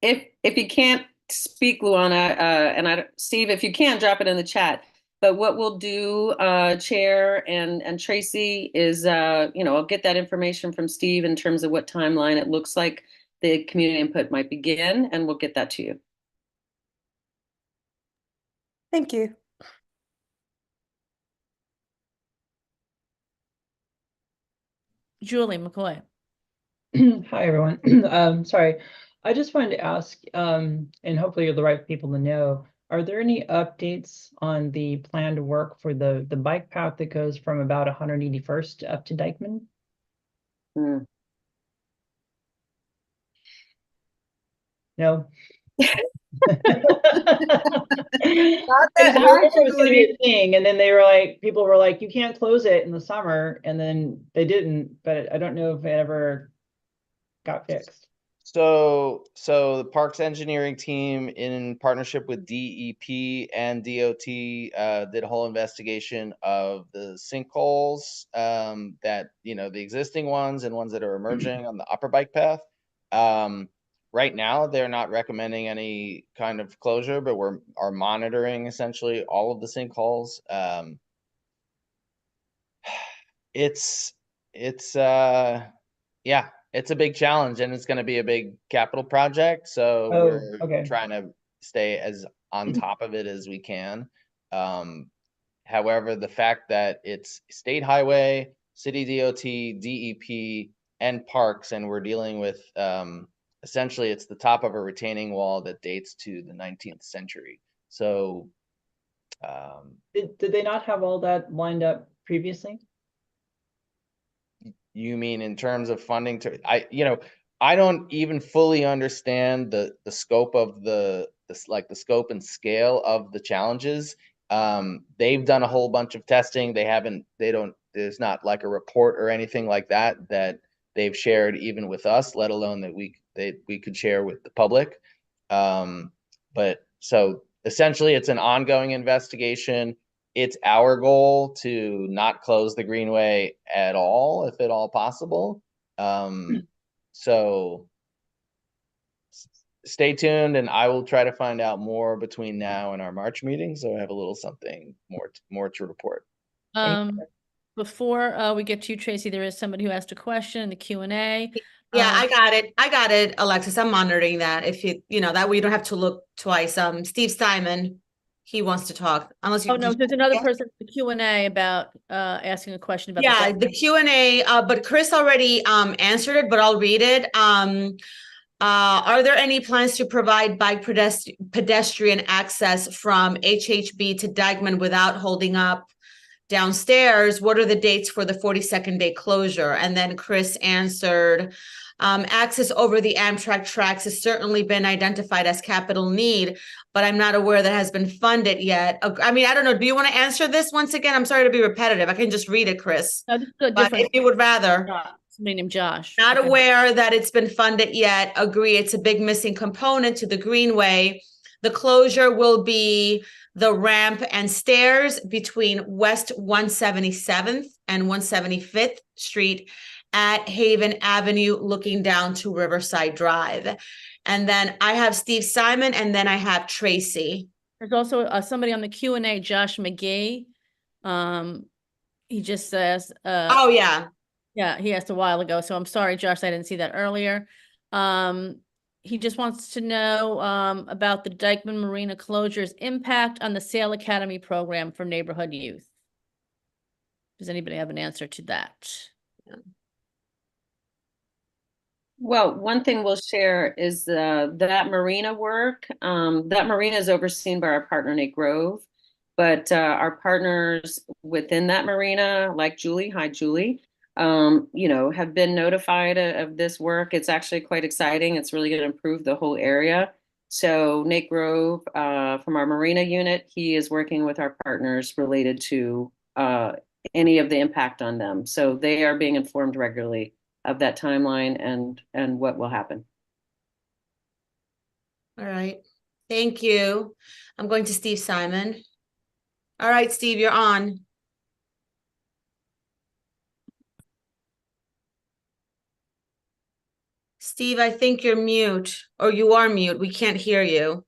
If you can't speak, Luana, Steve, if you can, drop it in the chat. But what we'll do, Chair and Tracy, is I'll get that information from Steve in terms of what timeline it looks like the community input might begin, and we'll get that to you. Thank you. Julie McCoy. Hi, everyone. Sorry, I just wanted to ask, and hopefully you're the right people to know, are there any updates on the planned work for the bike path that goes from about 181st up to Dykeman? No. It was going to be a thing, and then people were like, you can't close it in the summer, and then they didn't, but I don't know if it ever got fixed. So the parks engineering team, in partnership with DEP and DOT, did a whole investigation of the sinkholes, that, the existing ones and ones that are emerging on the upper bike path. Right now, they're not recommending any kind of closure, but are monitoring essentially all of the sinkholes. It's a big challenge, and it's going to be a big capital project. So we're trying to stay as on top of it as we can. However, the fact that it's state highway, city DOT, DEP, and parks, and we're dealing with essentially it's the top of a retaining wall that dates to the 19th century. So did they not have all that lined up previously? You mean in terms of funding? I don't even fully understand the scope of the scope and scale of the challenges. They've done a whole bunch of testing. There's not like a report or anything like that they've shared even with us, let alone that we could share with the public. But so essentially, it's an ongoing investigation. It's our goal to not close the Greenway at all, if at all possible. So stay tuned, and I will try to find out more between now and our March meeting. So I have a little something more to report. Before we get to you, Tracy, there is somebody who asked a question in the Q&A. Yeah, I got it, Alexis. I'm monitoring that. If you know, that way you don't have to look twice. Steve Simon, he wants to talk. Unless you. Oh, no, there's another person in the Q&A about asking a question about Yeah, the Q&A, but Chris already answered it, but I'll read it. Are there any plans to provide bike pedestrian access from HHB to Dykeman without holding up downstairs? What are the dates for the 42nd day closure? And then Chris answered, access over the Amtrak tracks has certainly been identified as capital need, but I'm not aware that has been funded yet. I mean, I don't know. Do you want to answer this once again? I'm sorry to be repetitive. I can just read it, Chris. No, this is a But different. if you would rather. Somebody named Josh. Not aware that it's been funded yet. Agree, it's a big missing component to the Greenway. The closure will be the ramp and stairs between West 177th and 175th Street at Haven Avenue, looking down to Riverside Drive. And then I have Steve Simon, and then I have Tracy. There's also somebody on the Q&A, Josh McGee. He just says, oh, yeah. Yeah, he asked a while ago. So I'm sorry, Josh, I didn't see that earlier. He just wants to know about the Dykeman Marina closure's impact on the Sail Academy program for neighborhood youth. Does anybody have an answer to that? Yeah. Well, one thing we'll share is that marina work. That marina is overseen by our partner, Nate Grove, but our partners within that marina, like Julie, hi, Julie, you know, have been notified of this work. It's actually quite exciting. It's really going to improve the whole area. So Nate Grove from our marina unit, he is working with our partners related to any of the impact on them. So they are being informed regularly of that timeline and what will happen. All right. Thank you. I'm going to Steve Simon. All right, Steve, you're on. Steve, I think you're mute, or you are mute. We can't hear you.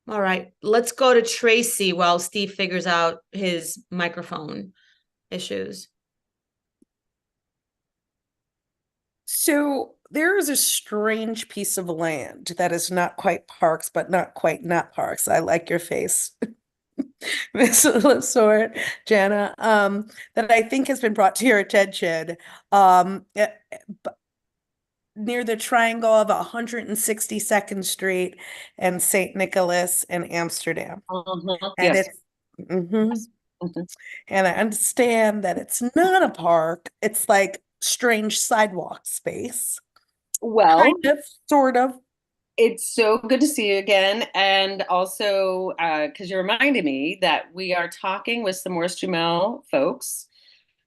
All right, let's go to Tracy while Steve figures out his microphone issues. So there is a strange piece of land that is not quite parks, but not quite not parks. I like your face, Miss Lessort, Jana, that I think has been brought to your attention. Near the triangle of 162nd Street and St. Nicholas in Amsterdam. And Yes. it's and I understand that it's not a park. It's like strange sidewalk space. Well, kind of, sort of. It's so good to see you again. And also, because you reminded me that we are talking with some Morris Jumel folks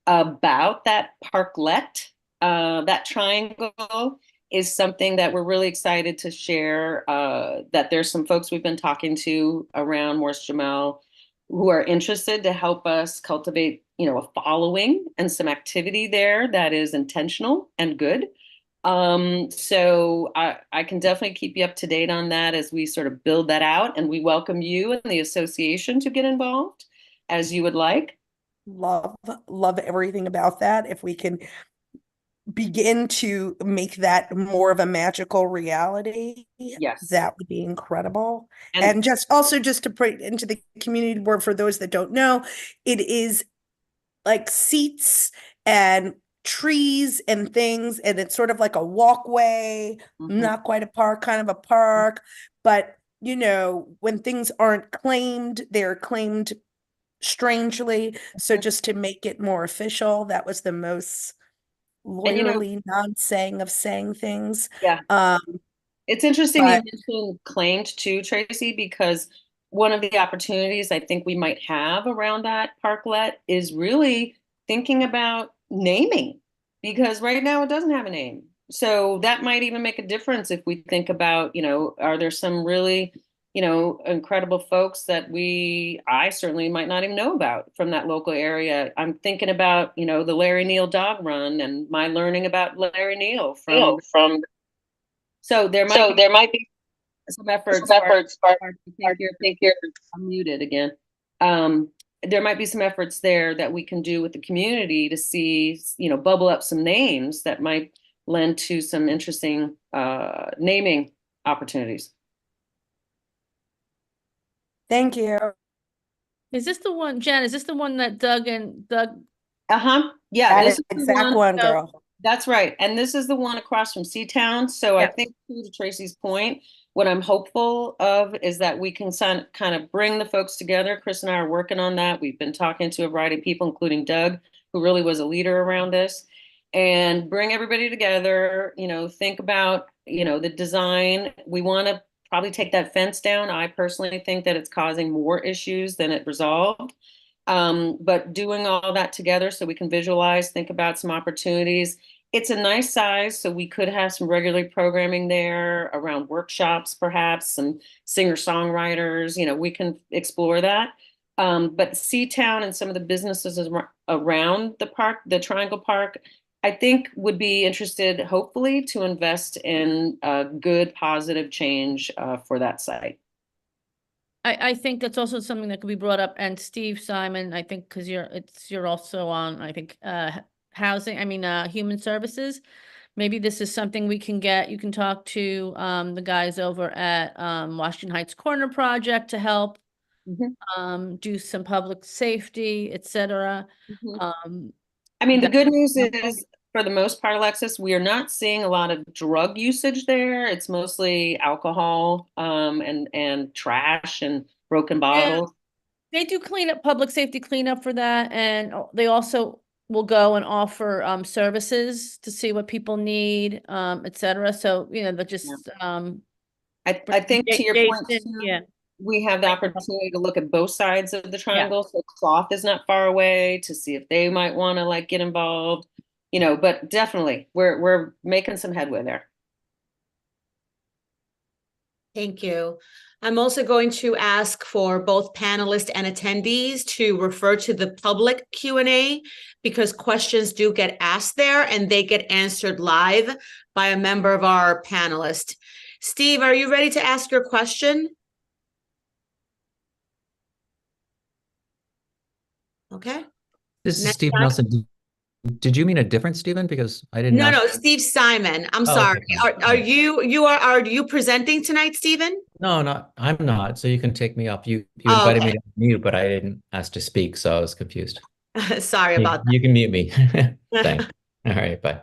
about that parklet. That triangle is something that we're really excited to share, that there's some folks we've been talking to around Morris Jumel who are interested to help us cultivate, you know, a following and some activity there that is intentional and good. So I can definitely keep you up to date on that as we sort of build that out, and we welcome you and the association to get involved as you would like. Love everything about that. If we can begin to make that more of a magical reality, yes, that would be incredible. And just to put into the community board, for those that don't know, it is like seats and trees and things, and it's sort of like a walkway, not quite a park, kind of a park, but you know, when things aren't claimed, they're claimed strangely. So just to make it more official, that was the most lawyerly non-saying of saying things. Yeah. It's interesting you mentioned claimed too, Tracy, because one of the opportunities I think we might have around that parklet is really thinking about naming, because right now it doesn't have a name. So that might even make a difference if we think about, are there some really, incredible folks that I certainly might not even know about from that local area. I'm thinking about, the Larry Neal Dog Run and my learning about Larry Neal so there might be some efforts. I think you're muted again. There might be some efforts there that we can do with the community to see, bubble up some names that might lend to some interesting naming opportunities. Thank you. Is this the one, Jen, is this the one that Doug? Yeah, That this is is the exact one, so- girl. That's right. And this is the one across from Seatown. So I think to Tracy's point, what I'm hopeful of is that we can kind of bring the folks together. Chris and I are working on that. We've been talking to a variety of people, including Doug, who really was a leader around this, and bring everybody together, think about, the design. We want to probably take that fence down. I personally think that it's causing more issues than it resolved. But doing all that together so we can visualize, think about some opportunities. It's a nice size, so we could have some regular programming there around workshops, perhaps some singer-songwriters, we can explore that. But Seatown and some of the businesses around the park, the Triangle Park, I think would be interested, hopefully, to invest in a good, positive change for that site. I think that's also something that could be brought up, and Steve Simon, I think, because you're also on, I think, human services. Maybe this is something you can talk to the guys over at Washington Heights Corner Project to help do some public safety, etc. The good news is, for the most part, Alexis, we are not seeing a lot of drug usage there. It's mostly alcohol, and trash and broken bottles. They do public safety cleanup for that, and they also will go and offer services to see what people need, etc. So I think to your point too, we have the opportunity to look at both sides of the triangle. So Cloth is not far away to see if they might want to get involved. But definitely we're making some headway there. Thank you. I'm also going to ask for both panelists and attendees to refer to the public Q&A, because questions do get asked there and they get answered live by a member of our panelists. Steve, are you ready to ask your question? Okay. This is Steve Nelson. Did you mean a different Stephen? Because I didn't No, ask. no, Steve Simon. I'm Oh, sorry. okay. Are you presenting tonight, Stephen? No, I'm not. So you can take me off. You invited me to mute, but I didn't ask to speak, so I was confused. Sorry about that. You can mute me. Thanks. All right, bye.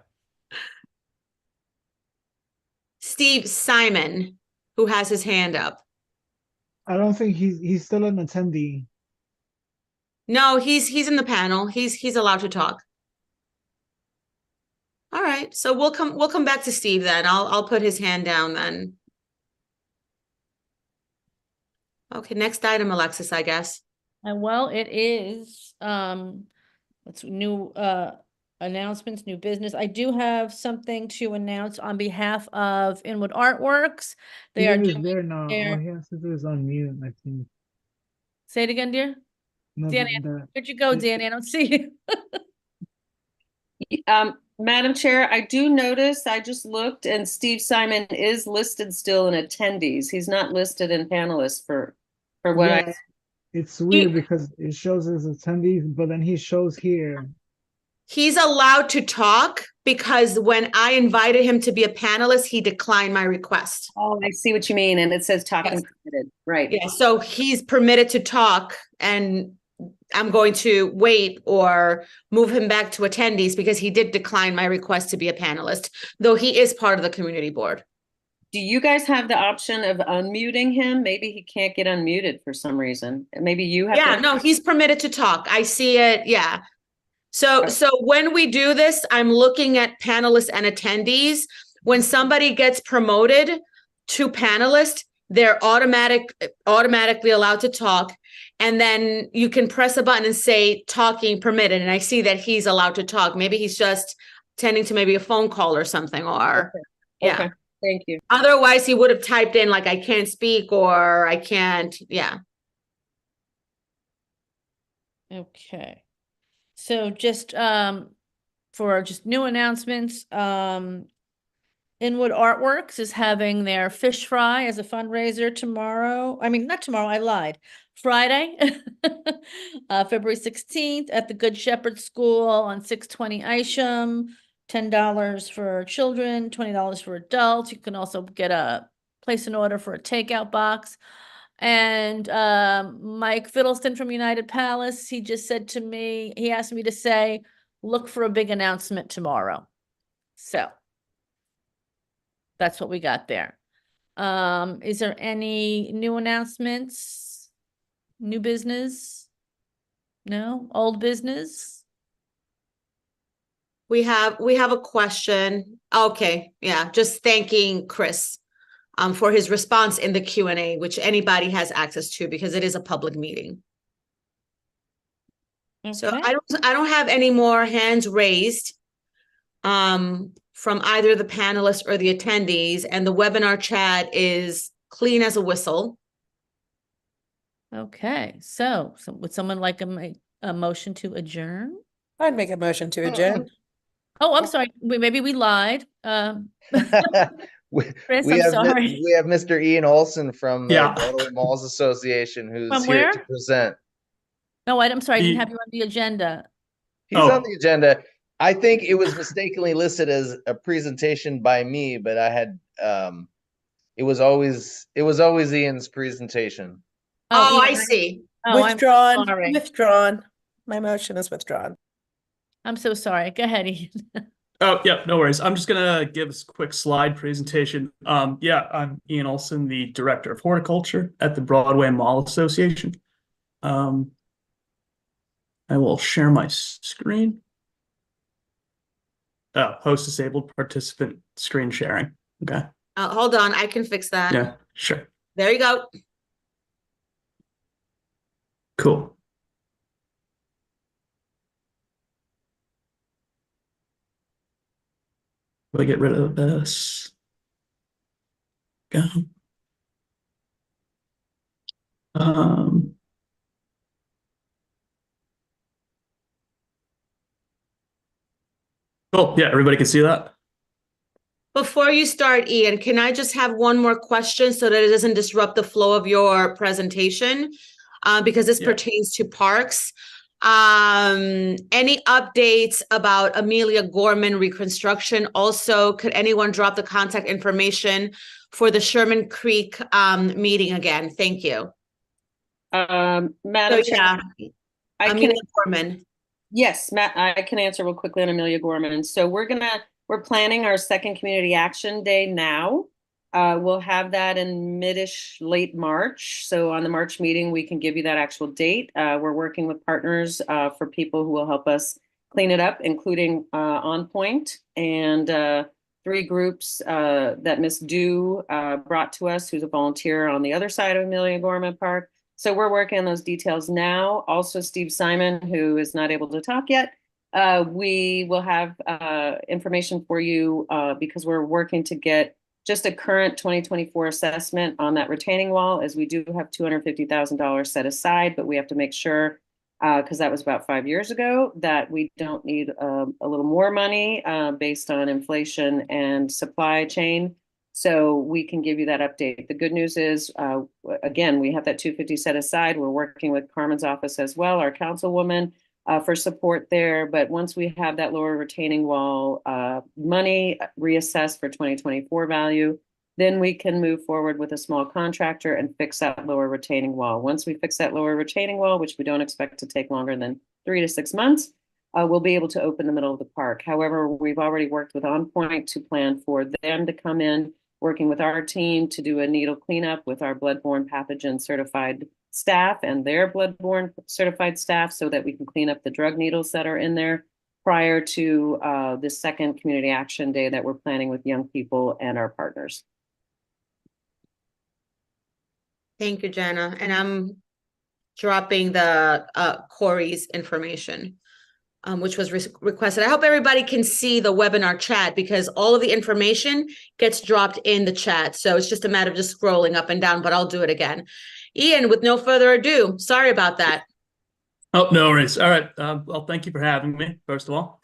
Steve Simon, who has his hand up. I don't think he's still an attendee. No, he's in the panel. He's allowed to talk. All right, so we'll come back to Steve then. I'll put his hand down then. Okay, next item, Alexis, I guess. Well, it is it's new announcements, new business. I do have something to announce on behalf of Inwood Artworks. They are doing there now. All he has to do is unmute, I think. Say it again, dear. No, Dan, where'd you go, Danny? I don't see you. Madam Chair, I do notice, I just looked, and Steve Simon is listed still in attendees. He's not listed in panelists for what It's weird because it shows as attendees, but then he shows here. He's allowed to talk because when I invited him to be a panelist, he declined my request. Oh, I see what you mean. And it says talking permitted, right? Yeah, so he's permitted to talk, and I'm going to wait or move him back to attendees because he did decline my request to be a panelist, though he is part of the community board. Do you guys have the option of unmuting him? Maybe he can't get unmuted for some reason. Maybe you have. Yeah, no, he's permitted to talk. I see it. Yeah. So when we do this, I'm looking at panelists and attendees. When somebody gets promoted to panelist, they're automatically allowed to talk. And then you can press a button and say talking permitted. And I see that he's allowed to talk. Maybe he's just tending to maybe a phone call or something, or yeah. Okay, thank you. Otherwise, he would have typed in like, I can't speak, or I can't, yeah. Okay. So just for just new announcements, Inwood Artworks is having their fish fry as a fundraiser tomorrow. I mean, not tomorrow, I lied. Friday, February 16th at the Good Shepherd School on 620 Isham. $10 for children, $20 for adults. You can also place an order for a takeout box. And Mike Fiddleston from United Palace, he just said to me, he asked me to say, look for a big announcement tomorrow. So that's what we got there. Is there any new announcements? New business? No? Old business? We have a question. Okay, yeah, just thanking Chris for his response in the Q&A, which anybody has access to because it is a public meeting. Okay. So I don't have any more hands raised from either the panelists or the attendees, and the webinar chat is clean as a whistle. Okay, so would someone like a motion to adjourn? I'd make a motion to adjourn. Oh, I'm sorry. Maybe we lied. We, Chris, we I'm have sorry. we have Mr. Ian Olson from the Yeah. Broadway Malls Association who's From here where? to present. No, I'm sorry. I didn't He- have you on the agenda. He's on the agenda. I think it was mistakenly listed as a presentation by me, but I had it was always Ian's presentation. Oh, I Ian, see. Oh, Withdrawn. I'm sorry. Withdrawn. My motion is withdrawn. I'm so sorry. Go ahead, Ian. Oh, yeah, no worries. I'm just gonna give a quick slide presentation. Yeah, I'm Ian Olson, the Director of Horticulture at the Broadway Mall Association. I will share my screen. Oh, host disabled, participant screen sharing. Okay. Hold on, I can fix that. Yeah, sure. There you go. Cool. Let me get rid of this. Go. Oh, yeah, everybody can see that? Before you start, Ian, can I just have one more question so that it doesn't disrupt the flow of your presentation? Because this pertains to parks. Any updates about Amelia Gorman reconstruction? Also, could anyone drop the contact information for the Sherman Creek meeting again? Thank you. Madam So, Chair, yeah, I can. Amelia Gorman. Yes, Matt, I can answer real quickly on Amelia Gorman. So we're planning our second community action day now. We'll have that in mid-ish, late March. So on the March meeting, we can give you that actual date. We're working with partners for people who will help us clean it up, including On Point and 3 groups that Miss Dew brought to us, who's a volunteer on the other side of Amelia Gorman Park. So we're working on those details now. Also, Steve Simon, who is not able to talk yet, we will have information for you because we're working to get just a current 2024 assessment on that retaining wall, as we do have $250,000 set aside, but we have to make sure, because that was about 5 years ago, that we don't need a little more money based on inflation and supply chain. So we can give you that update. The good news is, again, we have that 250 set aside. We're working with Carmen's office as well, our councilwoman, for support there. But once we have that lower retaining wall money reassessed for 2024 value, then we can move forward with a small contractor and fix that lower retaining wall. Once we fix that lower retaining wall, which we don't expect to take longer than 3 to 6 months, we'll be able to open the middle of the park. However, we've already worked with On Point to plan for them to come in, working with our team to do a needle cleanup with our bloodborne pathogen certified staff and their bloodborne certified staff so that we can clean up the drug needles that are in there prior to this second community action day that we're planning with young people and our partners. Thank you, Jana. And I'm dropping the Corey's information, which was requested. I hope everybody can see the webinar chat because all of the information gets dropped in the chat. So it's just a matter of just scrolling up and down, but I'll do it again. Ian, with no further ado, sorry about that. Oh, no worries. All right. Well, thank you for having me, first of all.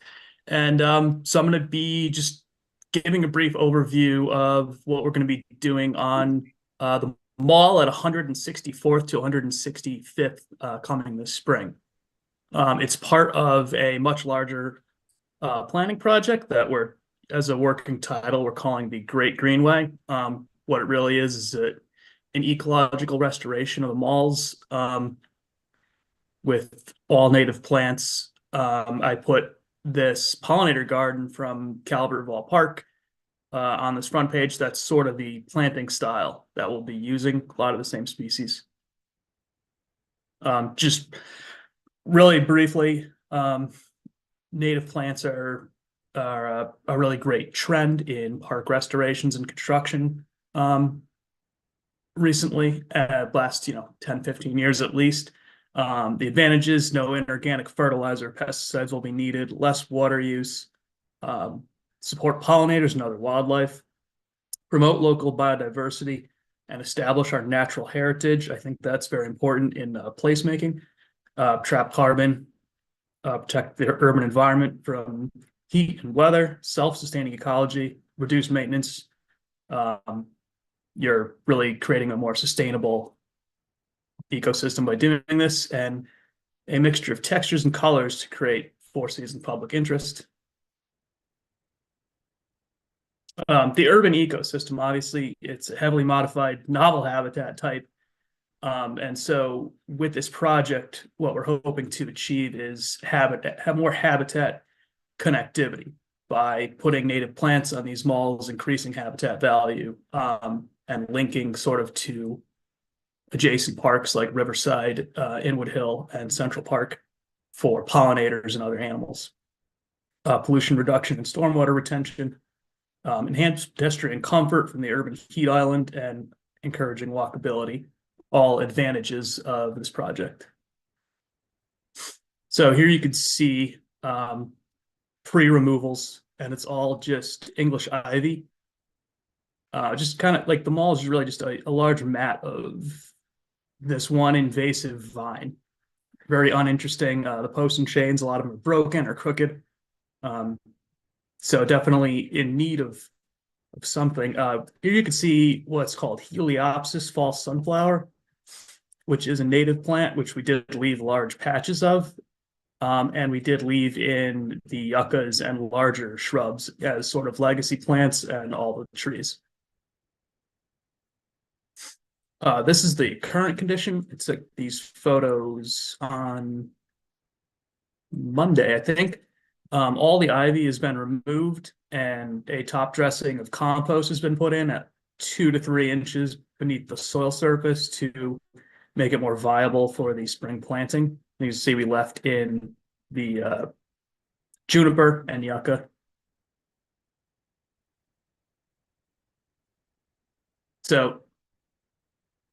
And so I'm going to be just giving a brief overview of what we're going to be doing on the mall at 164th to 165th coming this spring. It's part of a much larger planning project that we're, as a working title, we're calling the Great Greenway. What it really is an ecological restoration of the malls with all native plants. I put this pollinator garden from Calvertval Park on this front page. That's sort of the planting style that we'll be using, a lot of the same species. Just really briefly, native plants are a really great trend in park restorations and construction recently, last 10, 15 years at least. The advantages: no inorganic fertilizer, pesticides will be needed, less water use, support pollinators and other wildlife, promote local biodiversity, and establish our natural heritage. I think that's very important in placemaking. Trap carbon, protect the urban environment from heat and weather, self-sustaining ecology, reduce maintenance. You're really creating a more sustainable ecosystem by doing this, and a mixture of textures and colors to create four-season public interest. The urban ecosystem, obviously, it's a heavily modified novel habitat type. And so with this project, what we're hoping to achieve is have more habitat connectivity by putting native plants on these malls, increasing habitat value, and linking sort of to adjacent parks like Riverside, Inwood Hill, and Central Park for pollinators and other animals. Pollution reduction and stormwater retention, enhanced pedestrian comfort from the urban heat island, and encouraging walkability, all advantages of this project. So here you can see pre-removals, and it's all just English ivy. Just kind of like the mall is really just a large mat of this one invasive vine. Very uninteresting. The posts and chains, a lot of them are broken or crooked. So definitely in need of something. Here you can see what's called Heliopsis false sunflower, which is a native plant, which we did leave large patches of. And we did leave in the yuccas and larger shrubs as sort of legacy plants and all the trees. This is the current condition. It's like these photos on Monday, I think. All the ivy has been removed and a top dressing of compost has been put in at 2 to 3 inches beneath the soil surface to make it more viable for the spring planting. You can see we left in the juniper and yucca. So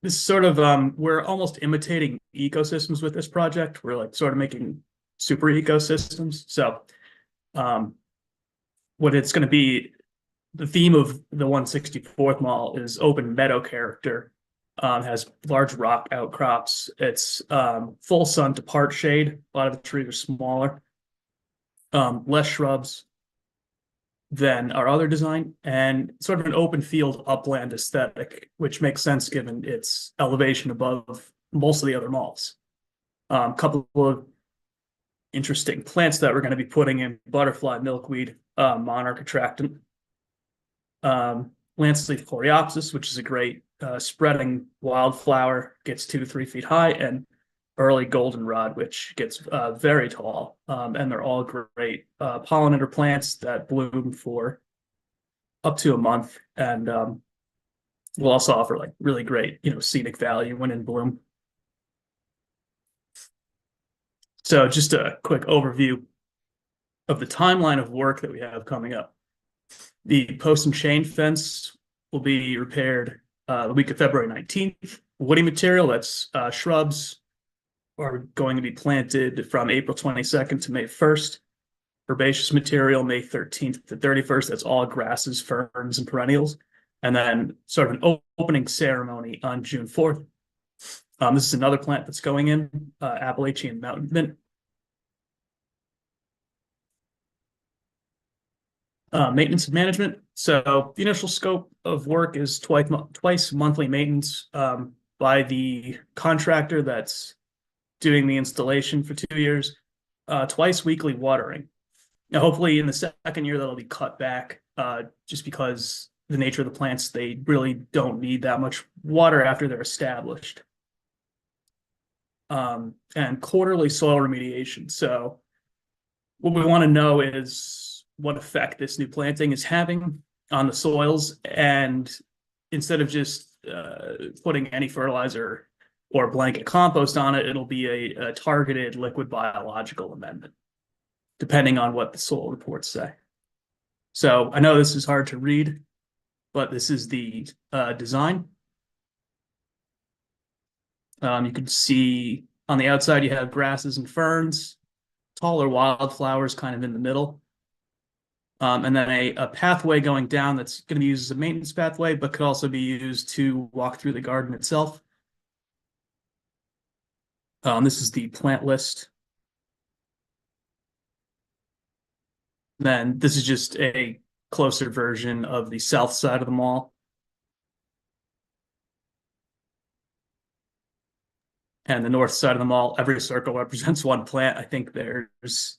this is sort of, we're almost imitating ecosystems with this project. We're like sort of making super ecosystems. So what it's going to be, the theme of the 164th Mall is open meadow character. Has large rock outcrops. It's full sun to part shade. A lot of the trees are smaller. Less shrubs than our other design, and sort of an open field upland aesthetic, which makes sense given its elevation above most of the other malls. A couple of interesting plants that we're going to be putting in: butterfly milkweed, monarch attractant, lance-leaf coreopsis, which is a great spreading wildflower, gets 2 to 3 feet high, and early goldenrod, which gets very tall. And they're all great pollinator plants that bloom for up to a month, and will also offer like really great, scenic value when in bloom. So just a quick overview of the timeline of work that we have coming up. The post and chain fence will be repaired the week of February 19th. Woody material, that's shrubs, are going to be planted from April 22nd to May 1st. Herbaceous material, May 13th to 31st. That's all grasses, ferns, and perennials. And then sort of an opening ceremony on June 4th. This is another plant that's going in, Appalachian Mountain Mint. Maintenance and management. So the initial scope of work is twice monthly maintenance by the contractor that's doing the installation for 2 years, twice weekly watering. Now, hopefully in the second year, that'll be cut back just because the nature of the plants, they really don't need that much water after they're established. And quarterly soil remediation. So what we want to know is what effect this new planting is having on the soils. And instead of just putting any fertilizer or blanket compost on it, it'll be a targeted liquid biological amendment, depending on what the soil reports say. So I know this is hard to read, but this is the design. You can see on the outside, you have grasses and ferns, taller wildflowers kind of in the middle. And then a pathway going down that's going to be used as a maintenance pathway, but could also be used to walk through the garden itself. This is the plant list. Then this is just a closer version of the south side of the mall. And the north side of the mall, every circle represents one plant. I think there's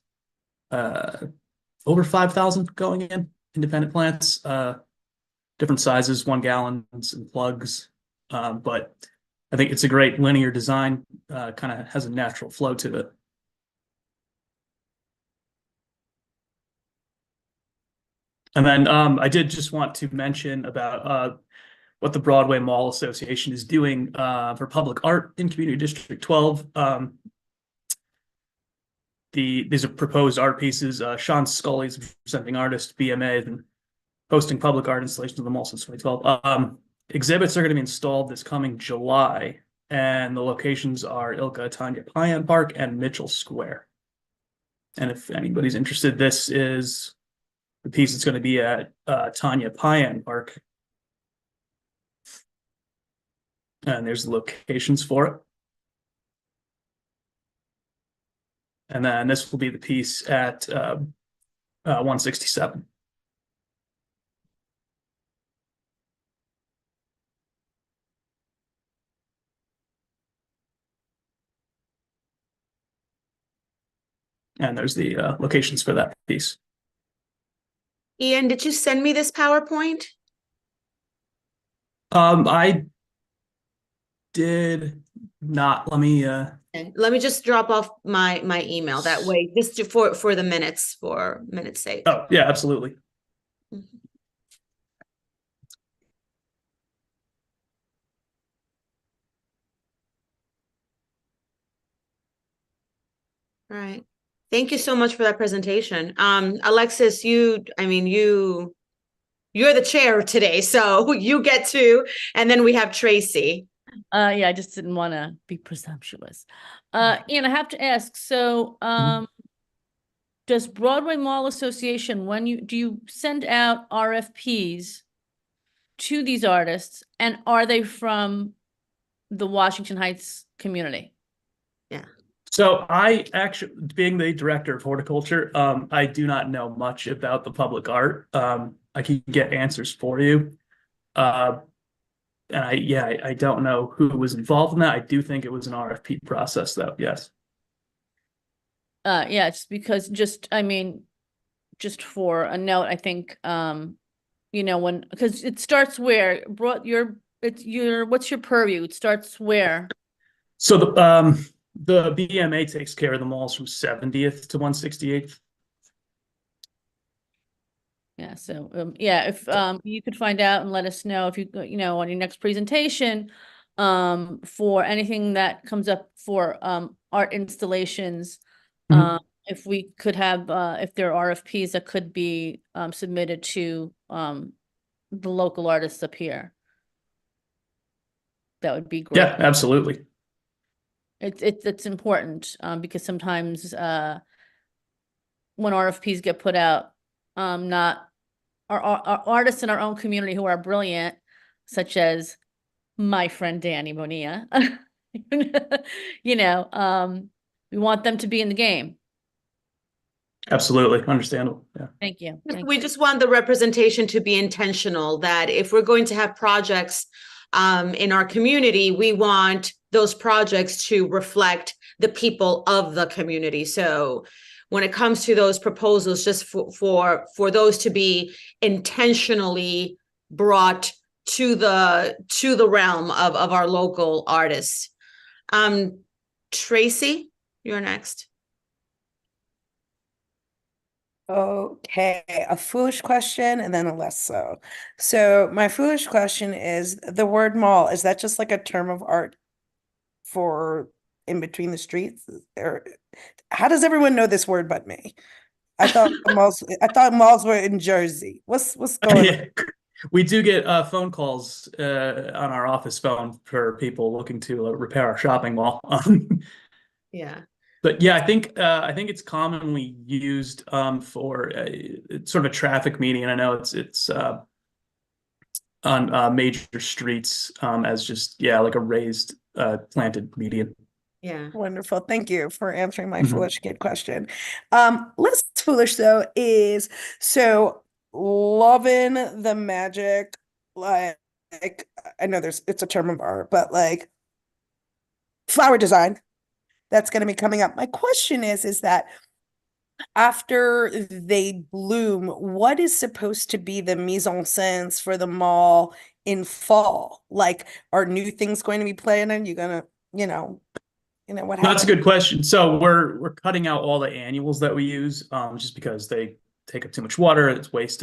over 5,000 going in, independent plants, different sizes, 1 gallons and plugs. But I think it's a great linear design, kind of has a natural flow to it. And then I did just want to mention about what the Broadway Mall Association is doing for public art in Community District 12. These are proposed art pieces. Sean Scully is a presenting artist, BMA, and hosting public art installations of the mall since 2012. Exhibits are going to be installed this coming July, and the locations are Ilka Tanya Payan Park and Mitchell Square. And if anybody's interested, this is the piece that's going to be at Tanya Payan Park. And there's the locations for it. And then this will be the piece at 167. And there's the locations for that piece. Ian, did you send me this PowerPoint? I did not. Let me let me just drop off my email that way, just to, for the minutes, for minutes sake. Oh yeah, absolutely. Mhm. All right. Thank you so much for that presentation. Alexis, you're the chair today, so you get to, and then we have Tracy. Yeah, I just didn't want to be presumptuous. Ian, I have to ask, so does Broadway Mall Association, do you send out RFPs to these artists, and are they from the Washington Heights community? Yeah. So I actually, being the director of horticulture, I do not know much about the public art. I can get answers for you. And I don't know who was involved in that. I do think it was an RFP process though, yes. Yeah, it's because just for a note, I think, because it starts where, what's your purview? It starts where? So the BMA takes care of the malls from 70th to 168th. Yeah, so if you could find out and let us know if you on your next presentation for anything that comes up for art installations, if we could have if there are RFPs that could be submitted to the local artists up here. that would be great. Yeah, absolutely. It's important, because sometimes, when RFPs get put out, not our artists in our own community who are brilliant, such as my friend Danny Bonilla, you know, we want them to be in the game. Absolutely. Understandable. Yeah. Thank you. Thank We you. just want the representation to be intentional, that if we're going to have projects in our community, we want those projects to reflect the people of the community. So when it comes to those proposals, just for those to be intentionally brought to the realm of our local artists. Tracy, you're next. Okay, a foolish question and then a less so. So my foolish question is, the word mall, is that just like a term of art for in between the streets? Or how does everyone know this word but me? I thought malls were in Jersey. What's going Yeah. We do get phone calls on our office phone for people looking to repair our shopping mall. Yeah. But yeah, I think it's commonly used for sort of a traffic median. I know it's on major streets as just like a raised planted median. Yeah. Wonderful. Thank you for answering my Mhm. foolish kid question. Less foolish though is, so loving the magic, like I know it's a term of art, but like flower design, that's going to be coming up. My question is that after they bloom, what is supposed to be the mise en scène for the mall in fall? Like, are new things going to be planted? You're gonna, what That's a happens? good question. So we're cutting out all the annuals that we use, just because they take up too much water. It's a waste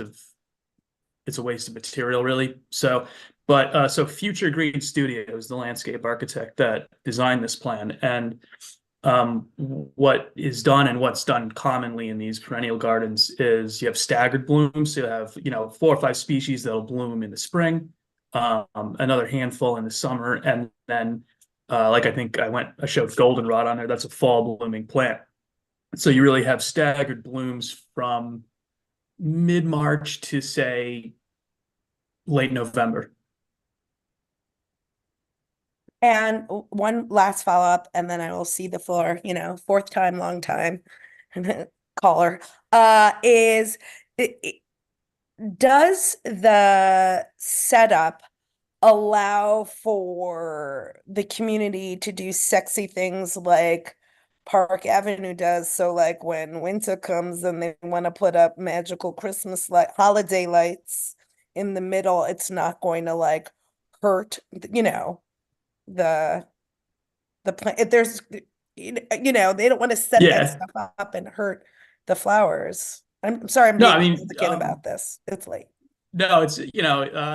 of material, really. So, but so Future Green Studios, the landscape architect that designed this plan, and what is done and what's done commonly in these perennial gardens is you have staggered blooms. So you have 4 or 5 species that'll bloom in the spring, another handful in the summer, and then like I think I showed goldenrod on there. That's a fall blooming plant. So you really have staggered blooms from mid-March to say late November. And one last follow-up, and then I will see the floor, fourth time, long time caller, does the setup allow for the community to do sexy things like Park Avenue does? So like when winter comes and they want to put up magical Christmas holiday lights in the middle, it's not going to like hurt, the plant. There's they don't want to set that stuff up and hurt the flowers. I'm sorry, I'm being Mexican about this. It's late. No, it's you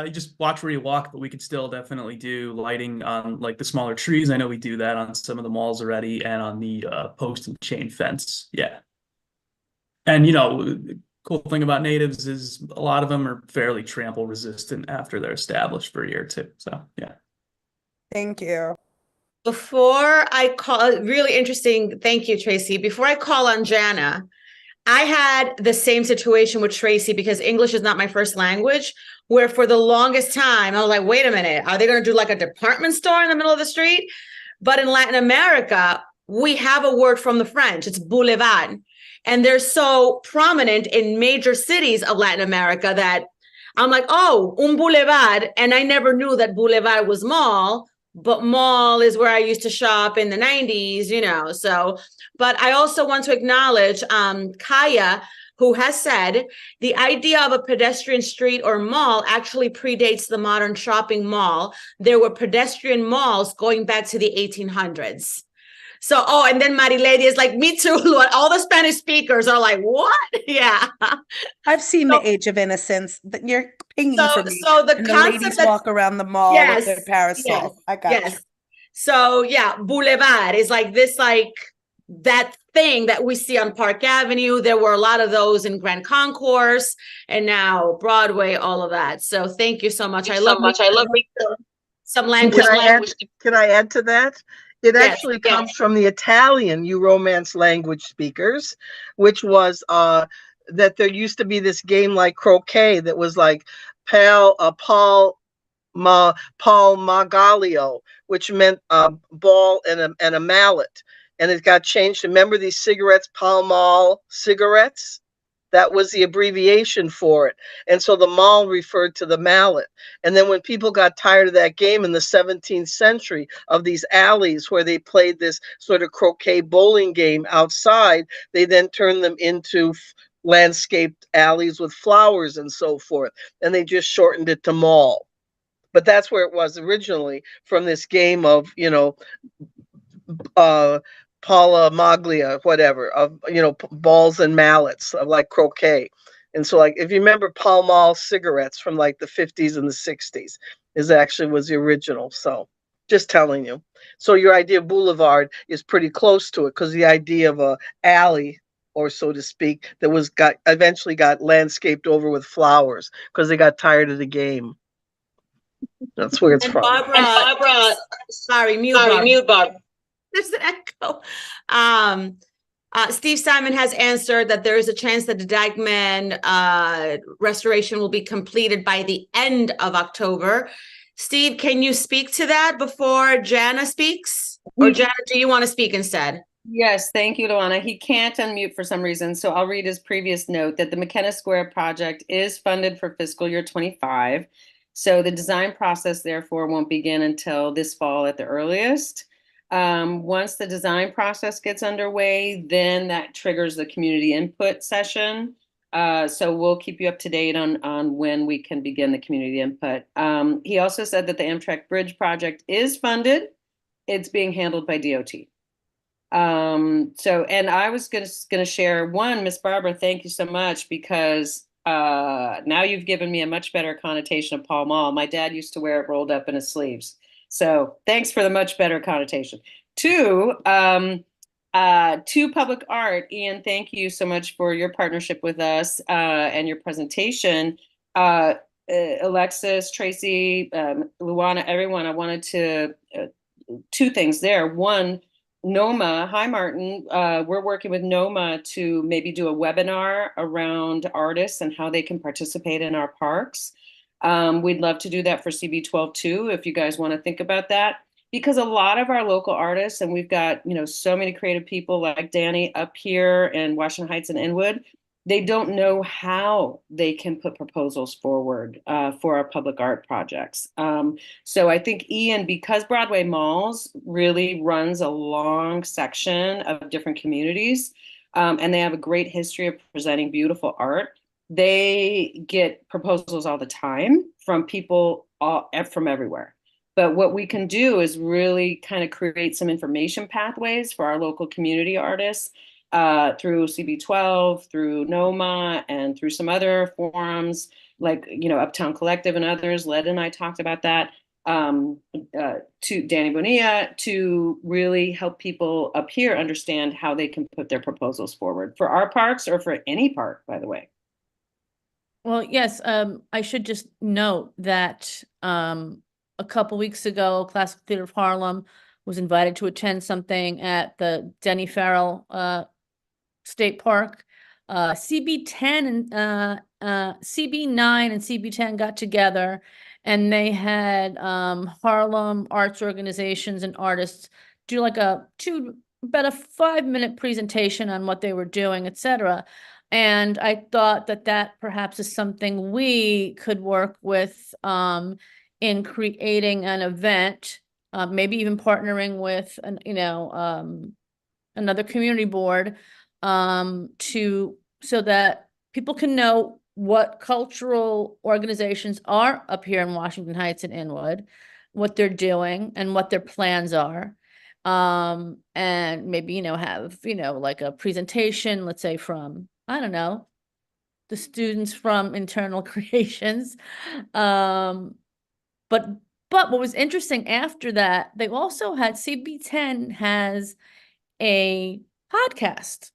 just watch where you walk, but we could still definitely do lighting on like the smaller trees. I know we do that on some of the malls already, and on the post and chain fence. Yeah. And the cool thing about natives is a lot of them are fairly trample resistant after they're established for a year or two. So yeah. Thank you. Before I call, really interesting. Thank you, Tracy. Before I call on Jana, I had the same situation with Tracy because English is not my first language, where for the longest time, I was like, wait a minute, are they going to do like a department store in the middle of the street? But in Latin America, we have a word from the French. It's boulevard. And they're so prominent in major cities of Latin America that I'm like, oh, un boulevard. And I never knew that boulevard was mall. But mall is where I used to shop in the 90s, so, but I also want to acknowledge Kaya, who has said the idea of a pedestrian street or mall actually predates the modern shopping mall. There were pedestrian malls going back to the 1800s. So, and then Marilady is like, me too. All the Spanish speakers are like, what? Yeah. I've seen The Age of Innocence. You're pinging for me. So the and concept the ladies walk around the mall with their parasol. Yes, I got you. So yeah, boulevard is like this, like that thing that we see on Park Avenue. There were a lot of those in Grand Concourse, and now Broadway, all of that. So thank you so much. I love some And language. can I add to that? It Yes, actually comes from the Italian Romance language speakers, which was that there used to be this game like croquet that was like Paul Magalio, which meant a ball and a mallet. And it got changed. Remember these cigarettes, Pall Mall cigarettes? That was the abbreviation for it. And so the mall referred to the mallet. And then when people got tired of that game in the 17th century, of these alleys where they played this sort of croquet bowling game outside, they then turned them into landscaped alleys with flowers and so forth. And they just shortened it to mall. But that's where it was originally, from this game of, Paula Maglia, whatever, of balls and mallets, of like croquet. And so, like, if you remember Pall Mall cigarettes from like the 50s and the 60s, was the original. So just telling you. So your idea of boulevard is pretty close to it, because the idea of a alley, or so to speak, that eventually got landscaped over with flowers because they got tired of the game. That's where it's from. Barbara, sorry, mute Barbara. There's an echo. Steve Simon has answered that there is a chance that the Dyckman restoration will be completed by the end of October. Steve, can you speak to that before Jana speaks? Or Jana, do you want to speak instead? Yes, thank you, Luana. He can't unmute for some reason, so I'll read his previous note that the McKenna Square project is funded for fiscal year 25. So the design process, therefore, won't begin until this fall at the earliest. Once the design process gets underway, then that triggers the community input session. So we'll keep you up to date on when we can begin the community input. He also said that the Amtrak Bridge project is funded. It's being handled by DOT. And I was gonna share one, Miss Barbara, thank you so much, because now you've given me a much better connotation of Pall Mall. My dad used to wear it rolled up in his sleeves. So thanks for the much better connotation. Two, public art. Ian, thank you so much for your partnership with us and your presentation. Alexis, Tracy, Luana, everyone, I wanted to, two things there. One, NOMA, hi Martin, we're working with NOMA to maybe do a webinar around artists and how they can participate in our parks. We'd love to do that for CB12 too, if you guys want to think about that. Because a lot of our local artists, and we've got, so many creative people like Danny up here in Washington Heights and Inwood, they don't know how they can put proposals forward for our public art projects. So I think, Ian, because Broadway Malls really runs a long section of different communities, and they have a great history of presenting beautiful art, they get proposals all the time from people from everywhere. But what we can do is really kind of create some information pathways for our local community artists through CB12, through NOMA, and through some other forums like, Uptown Collective and others. Led and I talked about that, to Danny Bonilla, to really help people up here understand how they can put their proposals forward for our parks or for any park, by the way. Well, yes, I should just note that a couple weeks ago, Classical Theater of Harlem was invited to attend something at the Denny Farrell State Park. CB10 and CB9 and CB10 got together, and they had Harlem arts organizations and artists do like about a 5-minute presentation on what they were doing, etc. And I thought that perhaps is something we could work with in creating an event, maybe even partnering with another community board, so that people can know what cultural organizations are up here in Washington Heights and Inwood, what they're doing and what their plans are. And maybe, have, like a presentation, let's say from, I don't know, the students from Internal Creations. But what was interesting after that, they also had CB10 has a podcast.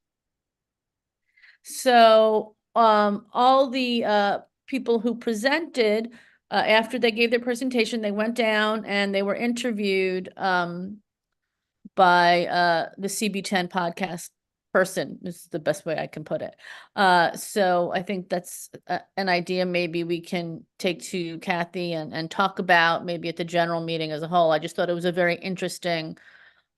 So all the people who presented after they gave their presentation, they went down and they were interviewed by the CB10 podcast person. This is the best way I can put it. So I think that's an idea maybe we can take to Kathy and talk about maybe at the general meeting as a whole. I just thought it was a very interesting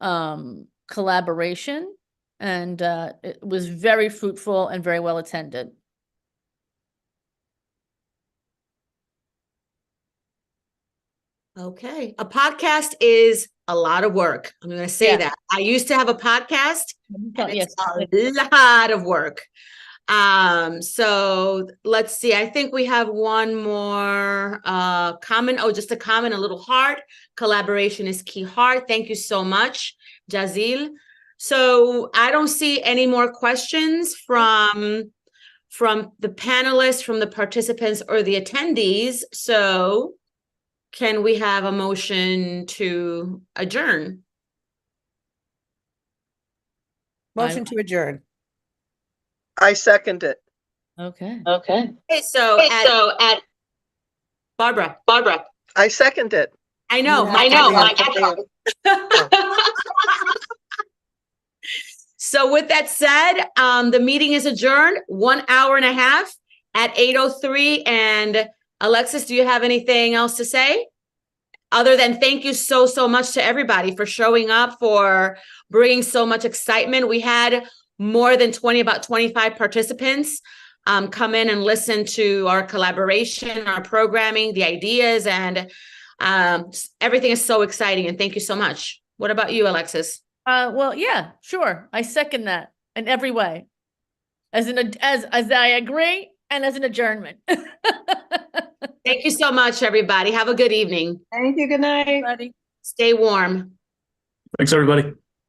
collaboration, and it was very fruitful and very well attended. Okay. A podcast is a lot of work. I'm going to say that. I used to have a podcast, and it's a lot of work. So let's see. I think we have one more comment. Oh, just a comment, a little heart. Collaboration is key. Heart. Thank you so much, Jazil. So I don't see any more questions from the panelists, from the participants, or the attendees. So can we have a motion to adjourn? Motion to adjourn. I second it. Okay. Okay, so at Barbara. I second it. I know. So with that said, the meeting is adjourned 1 hour and a half at 8:03. And Alexis, do you have anything else to say? Other than thank you so much to everybody for showing up, for bringing so much excitement. We had more than about 25 participants come in and listen to our collaboration, our programming, the ideas, and everything is so exciting. And thank you so much. What about you, Alexis? Well, yeah, sure. I second that in every way. As I agree, and as an adjournment. Thank you so much, everybody. Have a good evening. Thank you. Good night. Everybody. Stay warm. Thanks, everybody.